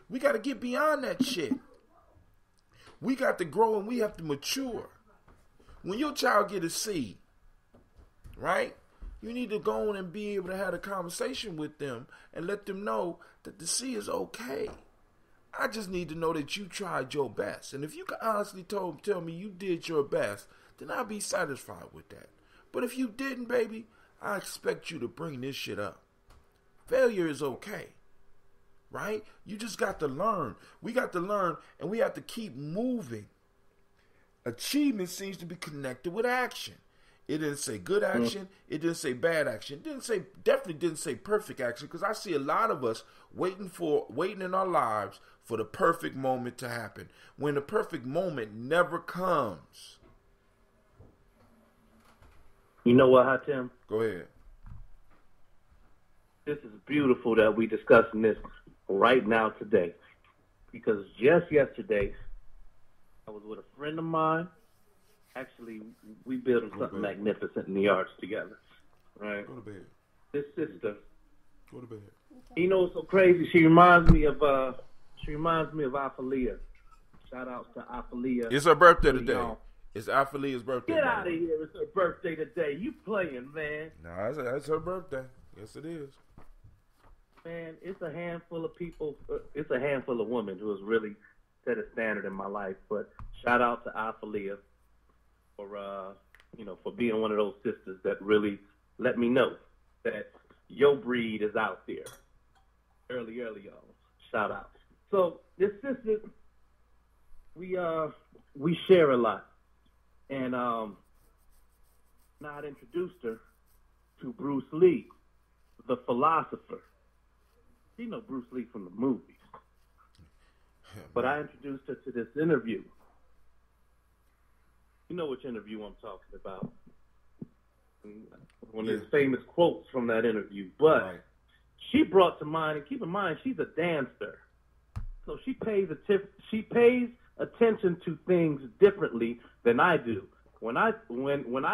We got to get beyond that shit. We got to grow and we have to mature. When your child get a C, right, you need to go on and be able to have a conversation with them and let them know that the C is okay. I just need to know that you tried your best. And if you can honestly tell me you did your best, then I'll be satisfied with that. But if you didn't, baby, I expect you to bring this shit up. Failure is okay. Right? You just got to learn. We got to learn and we have to keep moving. Achievement seems to be connected with action. It didn't say good action. It didn't say bad action. It definitely didn't say perfect action because I see a lot of us waiting in our lives for the perfect moment to happen when the perfect moment never comes. You know what, Hatem? Go ahead. This is beautiful that we discussing this right now today. Because just yesterday, I was with a friend of mine. Actually, we built something magnificent in the arts together. Right? Go to bed. This sister. Go to bed. You know what's so crazy? She reminds me of She reminds me of Afalia. Shout out to Afalia. It's her birthday today. It's Afalia's birthday. Get out of here. It's her birthday today. You playing, man. No, it's her birthday. Yes, it is. Man, it's a handful of people. It's a handful of women who has really set a standard in my life. But shout out to Afalia for, for being one of those sisters that really let me know that your breed is out there. Early, y'all. Shout out. So this sister, we share a lot, and now I introduced her to Bruce Lee, the philosopher. You know Bruce Lee from the movies, but I introduced her to this interview. You know which interview I'm talking about. One of the famous quotes from that interview, but she brought to mind, and keep in mind, she's a dancer. So she pays attention to things differently than I do. When I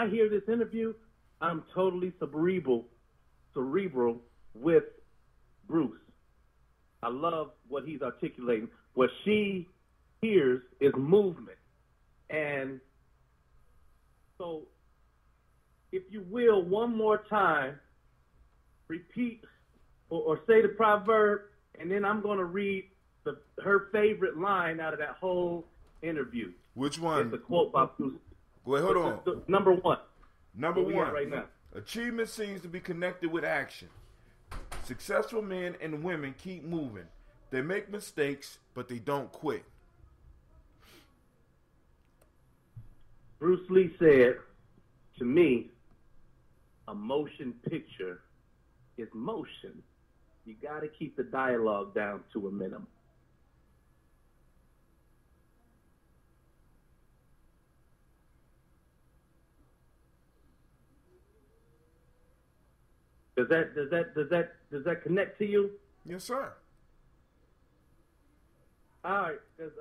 hear this interview, I'm totally cerebral with Bruce. I love what he's articulating. What she hears is movement. And so, if you will, one more time, repeat or say the proverb, and then I'm going to read her favorite line out of that whole interview. Which one? It's a quote by Bruce. Wait, hold on. Number one. Number one. Right now. Achievement seems to be connected with action. Successful men and women keep moving. They make mistakes, but they don't quit. Bruce Lee said, to me, a motion picture is motion. You got to keep the dialogue down to a minimum. Does that connect to you? Yes, sir. All right, because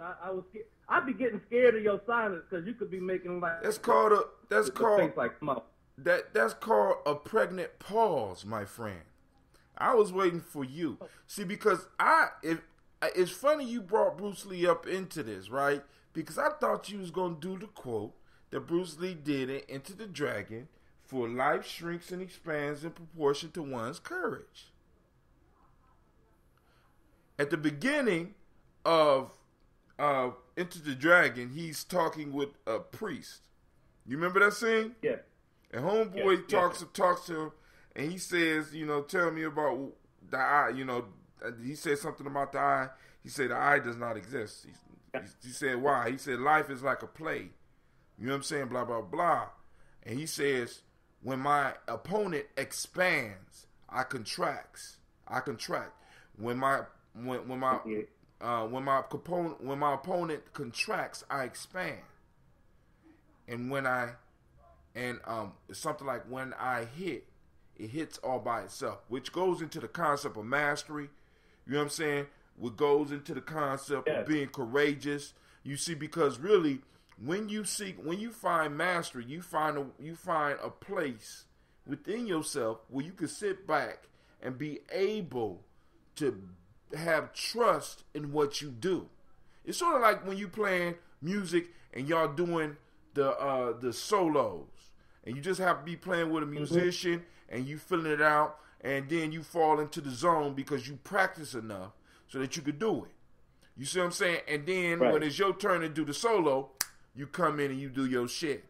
I'd be getting scared of your silence because you could be making like that's called a pregnant pause, my friend. I was waiting for you. See, because it's funny you brought Bruce Lee up into this, right? Because I thought you was gonna do the quote that Bruce Lee did in Enter the Dragon. For life shrinks and expands in proportion to one's courage. At the beginning of Enter the Dragon, he's talking with a priest. You remember that scene? Yeah. And homeboy talks to him, and he says, tell me about the eye. He said something about the eye. He said the eye does not exist. He said why? He said life is like a play. You know what I'm saying? Blah blah blah. And he says, when my opponent expands, I contract. When my opponent contracts, I expand. And it's something like when I hit, it hits all by itself, which goes into the concept of mastery. You know what I'm saying? What goes into the concept of being courageous. You see, because really, when you find mastery, you find a place within yourself where you can sit back and be able to have trust in what you do. It's sort of like when you playing music and y'all doing the solos, and you just have to be playing with a musician and you filling it out, and then you fall into the zone because you practice enough so that you could do it. You see what I'm saying? And then when it's your turn to do the solo, you come in and you do your shit.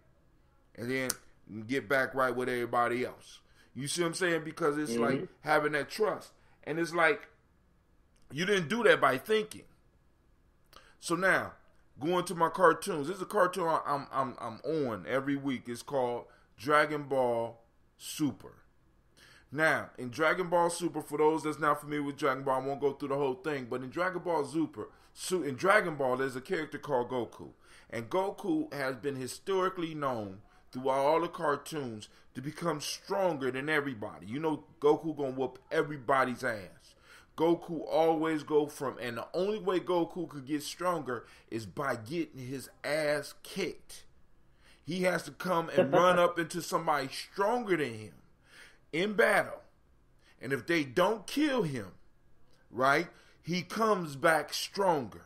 And then you get back right with everybody else. You see what I'm saying? Because it's like having that trust. And it's like, you didn't do that by thinking. So now, going to my cartoons. This is a cartoon I'm on every week. It's called Dragon Ball Super. Now, in Dragon Ball Super, for those that's not familiar with Dragon Ball, I won't go through the whole thing, but in Dragon Ball Super, in Dragon Ball, there's a character called Goku. And Goku has been historically known throughout all the cartoons to become stronger than everybody. You know, Goku gonna whoop everybody's ass. Goku always and the only way Goku could get stronger is by getting his ass kicked. He has to come and run up into somebody stronger than him in battle. And if they don't kill him, right, he comes back stronger.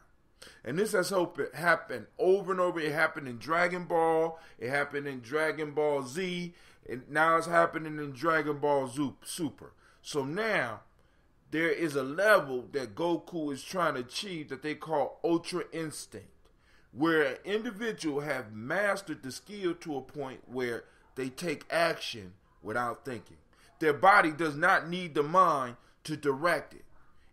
And this has happened over and over. It happened in Dragon Ball. It happened in Dragon Ball Z. And now it's happening in Dragon Ball Super. So now there is a level that Goku is trying to achieve that they call Ultra Instinct, where an individual have mastered the skill to a point where they take action without thinking. Their body does not need the mind to direct it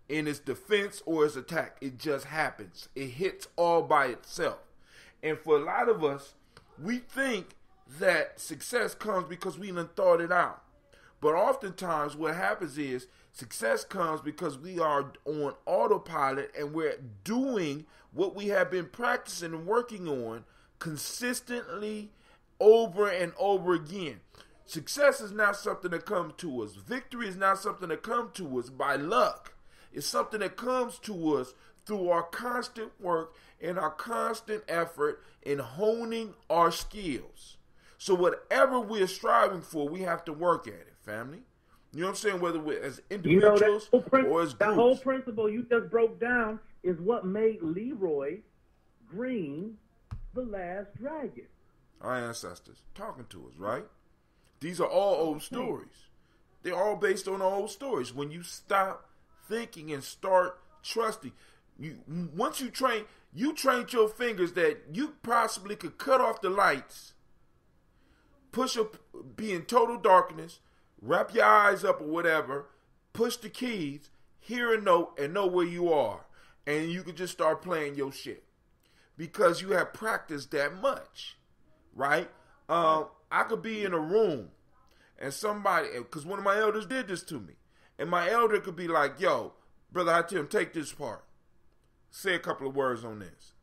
in its defense or its attack. It just happens. It hits all by itself. And for a lot of us, we think that success comes because we done thought it out. But oftentimes what happens is success comes because we are on autopilot and we're doing what we have been practicing and working on consistently over and over again. Success is not something that comes to us. Victory is not something that comes to us by luck. It's something that comes to us through our constant work and our constant effort in honing our skills. So whatever we're striving for, we have to work at it, family. You know what I'm saying? Whether we're as individuals or as groups. That whole principle you just broke down is what made Leroy Green the last dragon. Our ancestors talking to us, right? These are all old stories. They're all based on old stories. When you stop thinking and start trusting, once you trained your fingers that you possibly could cut off the lights, be in total darkness, wrap your eyes up or whatever, push the keys, hear a note, and know where you are. And you can just start playing your shit. Because you have practiced that much, right? I could be in a room and somebody, because one of my elders did this to me. And my elder could be like, yo, Brother Hatim, take this part. Say a couple of words on this.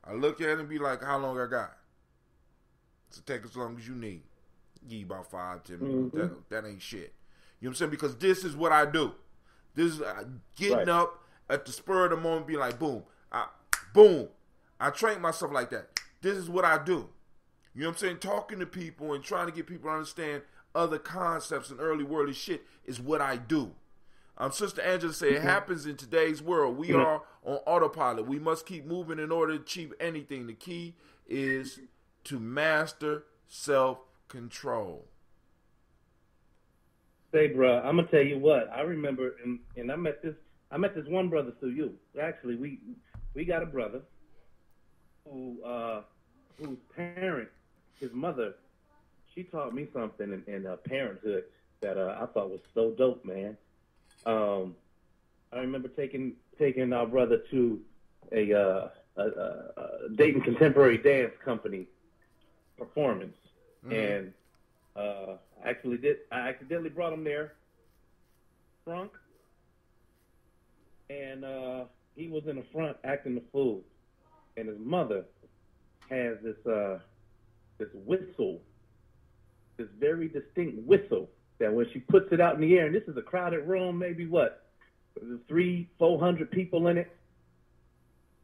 I look at it and be like, how long I got? So take as long as you need. Give you about 5-10 minutes. That ain't shit. You know what I'm saying? Because this is what I do. This is getting up at the spur of the moment, be like, boom. I train myself like that. This is what I do. You know what I'm saying? Talking to people and trying to get people to understand other concepts and early worldly shit is what I do. Sister Angela said, it happens in today's world. We are on autopilot. We must keep moving in order to achieve anything. The key is to master self-control. Say, bro, I'm gonna tell you what. I remember, and I met this one brother through you. Actually, we got a brother whose parent, his mother, she taught me something in parenthood that I thought was so dope, man. I remember taking our brother to a Dayton Contemporary Dance Company performance, and I accidentally brought him there drunk, and he was in the front acting the fool, and his mother has this whistle, this very distinct whistle that when she puts it out in the air, and this is a crowded room, maybe what, 300-400 people in it.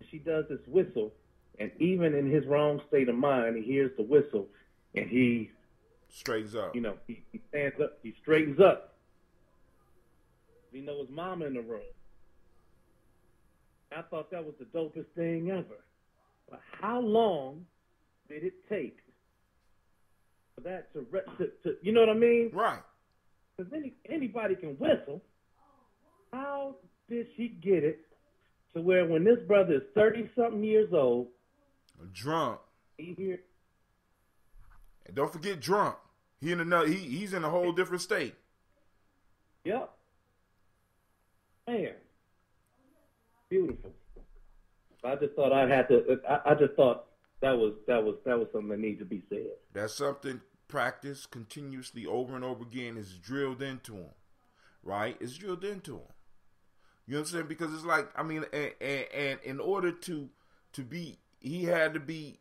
She does this whistle, and even in his wrong state of mind, he hears the whistle, and he straightens up. You know, he stands up, he straightens up. He knows his mama in the room. I thought that was the dopest thing ever. But how long did it take for that to you know what I mean? Right. Because anybody can whistle. How did she get it to where when this brother is 30-something years old, drunk, he hear, and don't forget drunk. He's in a whole different state. Yep. Man, beautiful. I just thought I just thought that was something that needs to be said. That's something practiced continuously over and over again. Is drilled into him, right? It's drilled into him. You know what I'm saying? Because it's like, I mean, and in order to be, he had to be,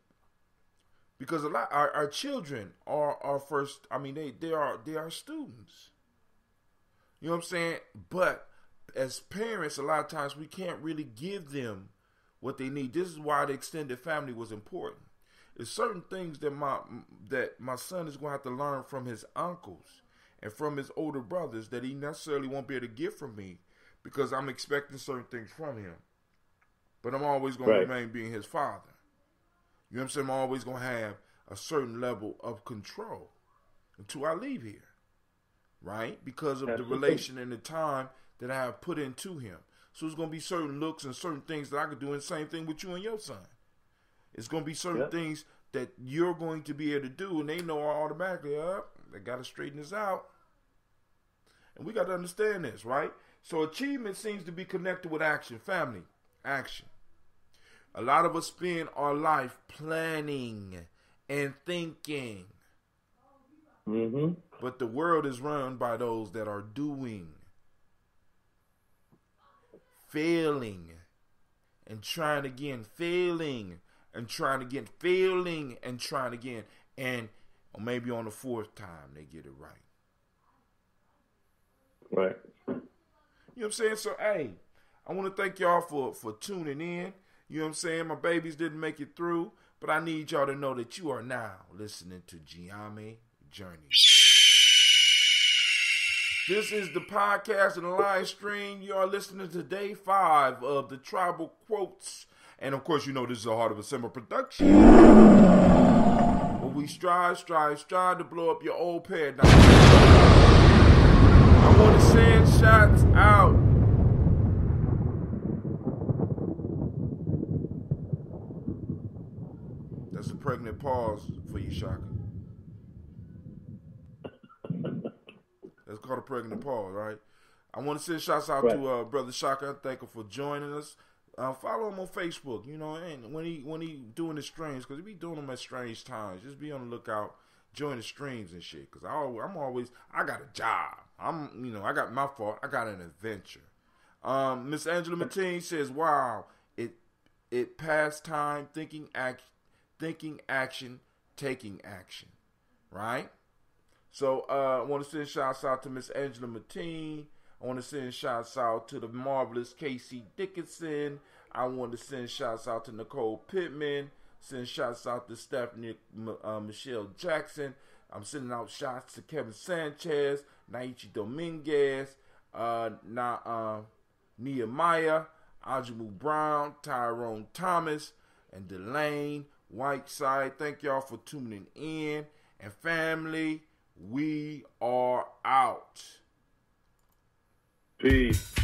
because a lot our children are our first. I mean, they are students. You know what I'm saying? But as parents, a lot of times we can't really give them what they need. This is why the extended family was important. There's certain things that my son is going to have to learn from his uncles and from his older brothers that he necessarily won't be able to get from me, because I'm expecting certain things from him. But I'm always going to remain being his father. You know what I'm saying? I'm always going to have a certain level of control until I leave here, right? Because of the relation and the time that I have put into him. So it's going to be certain looks and certain things that I could do, and same thing with you and your son. It's going to be certain things that you're going to be able to do, and they know automatically, they got to straighten this out. And we got to understand this, right? So achievement seems to be connected with action, family, action. A lot of us spend our life planning and thinking. Mm-hmm. But the world is run by those that are doing, failing, and trying again, failing, and trying again, failing, and trying again. And or maybe on the fourth time they get it right. Right. You know what I'm saying? So, hey, I want to thank y'all for tuning in. You know what I'm saying? My babies didn't make it through, but I need y'all to know that you are now listening to Gye-Nyame Journey. This is the podcast and the live stream. You are listening to day 5 of the Tribal Quotes. And, of course, you know this is a Heart of a Simmer production. Where we strive to blow up your old paradigm. I want to send shots out. That's a pregnant pause for you, Shaka. That's called a pregnant pause, right? I want to send shouts out to Brother Shaka. Thank him for joining us. Follow him on Facebook, you know, and when he doing his streams, because he be doing them at strange times. Just be on the lookout, join the streams and shit. Because I got a job. I got my fault. I got an adventure. Miss Angela Mateen says, "Wow, it past time thinking action, taking action, right?" So I want to send shouts out to Miss Angela Mateen. I want to send shouts out to the marvelous Casey Dickinson. I want to send shouts out to Nicole Pittman. Send shouts out to Stephanie Michelle Jackson. I'm sending out shots to Kevin Sanchez, Naichi Dominguez, Nehemiah, Ajamu Brown, Tyrone Thomas, and Delane Whiteside. Thank y'all for tuning in. And family, we are out. Peace.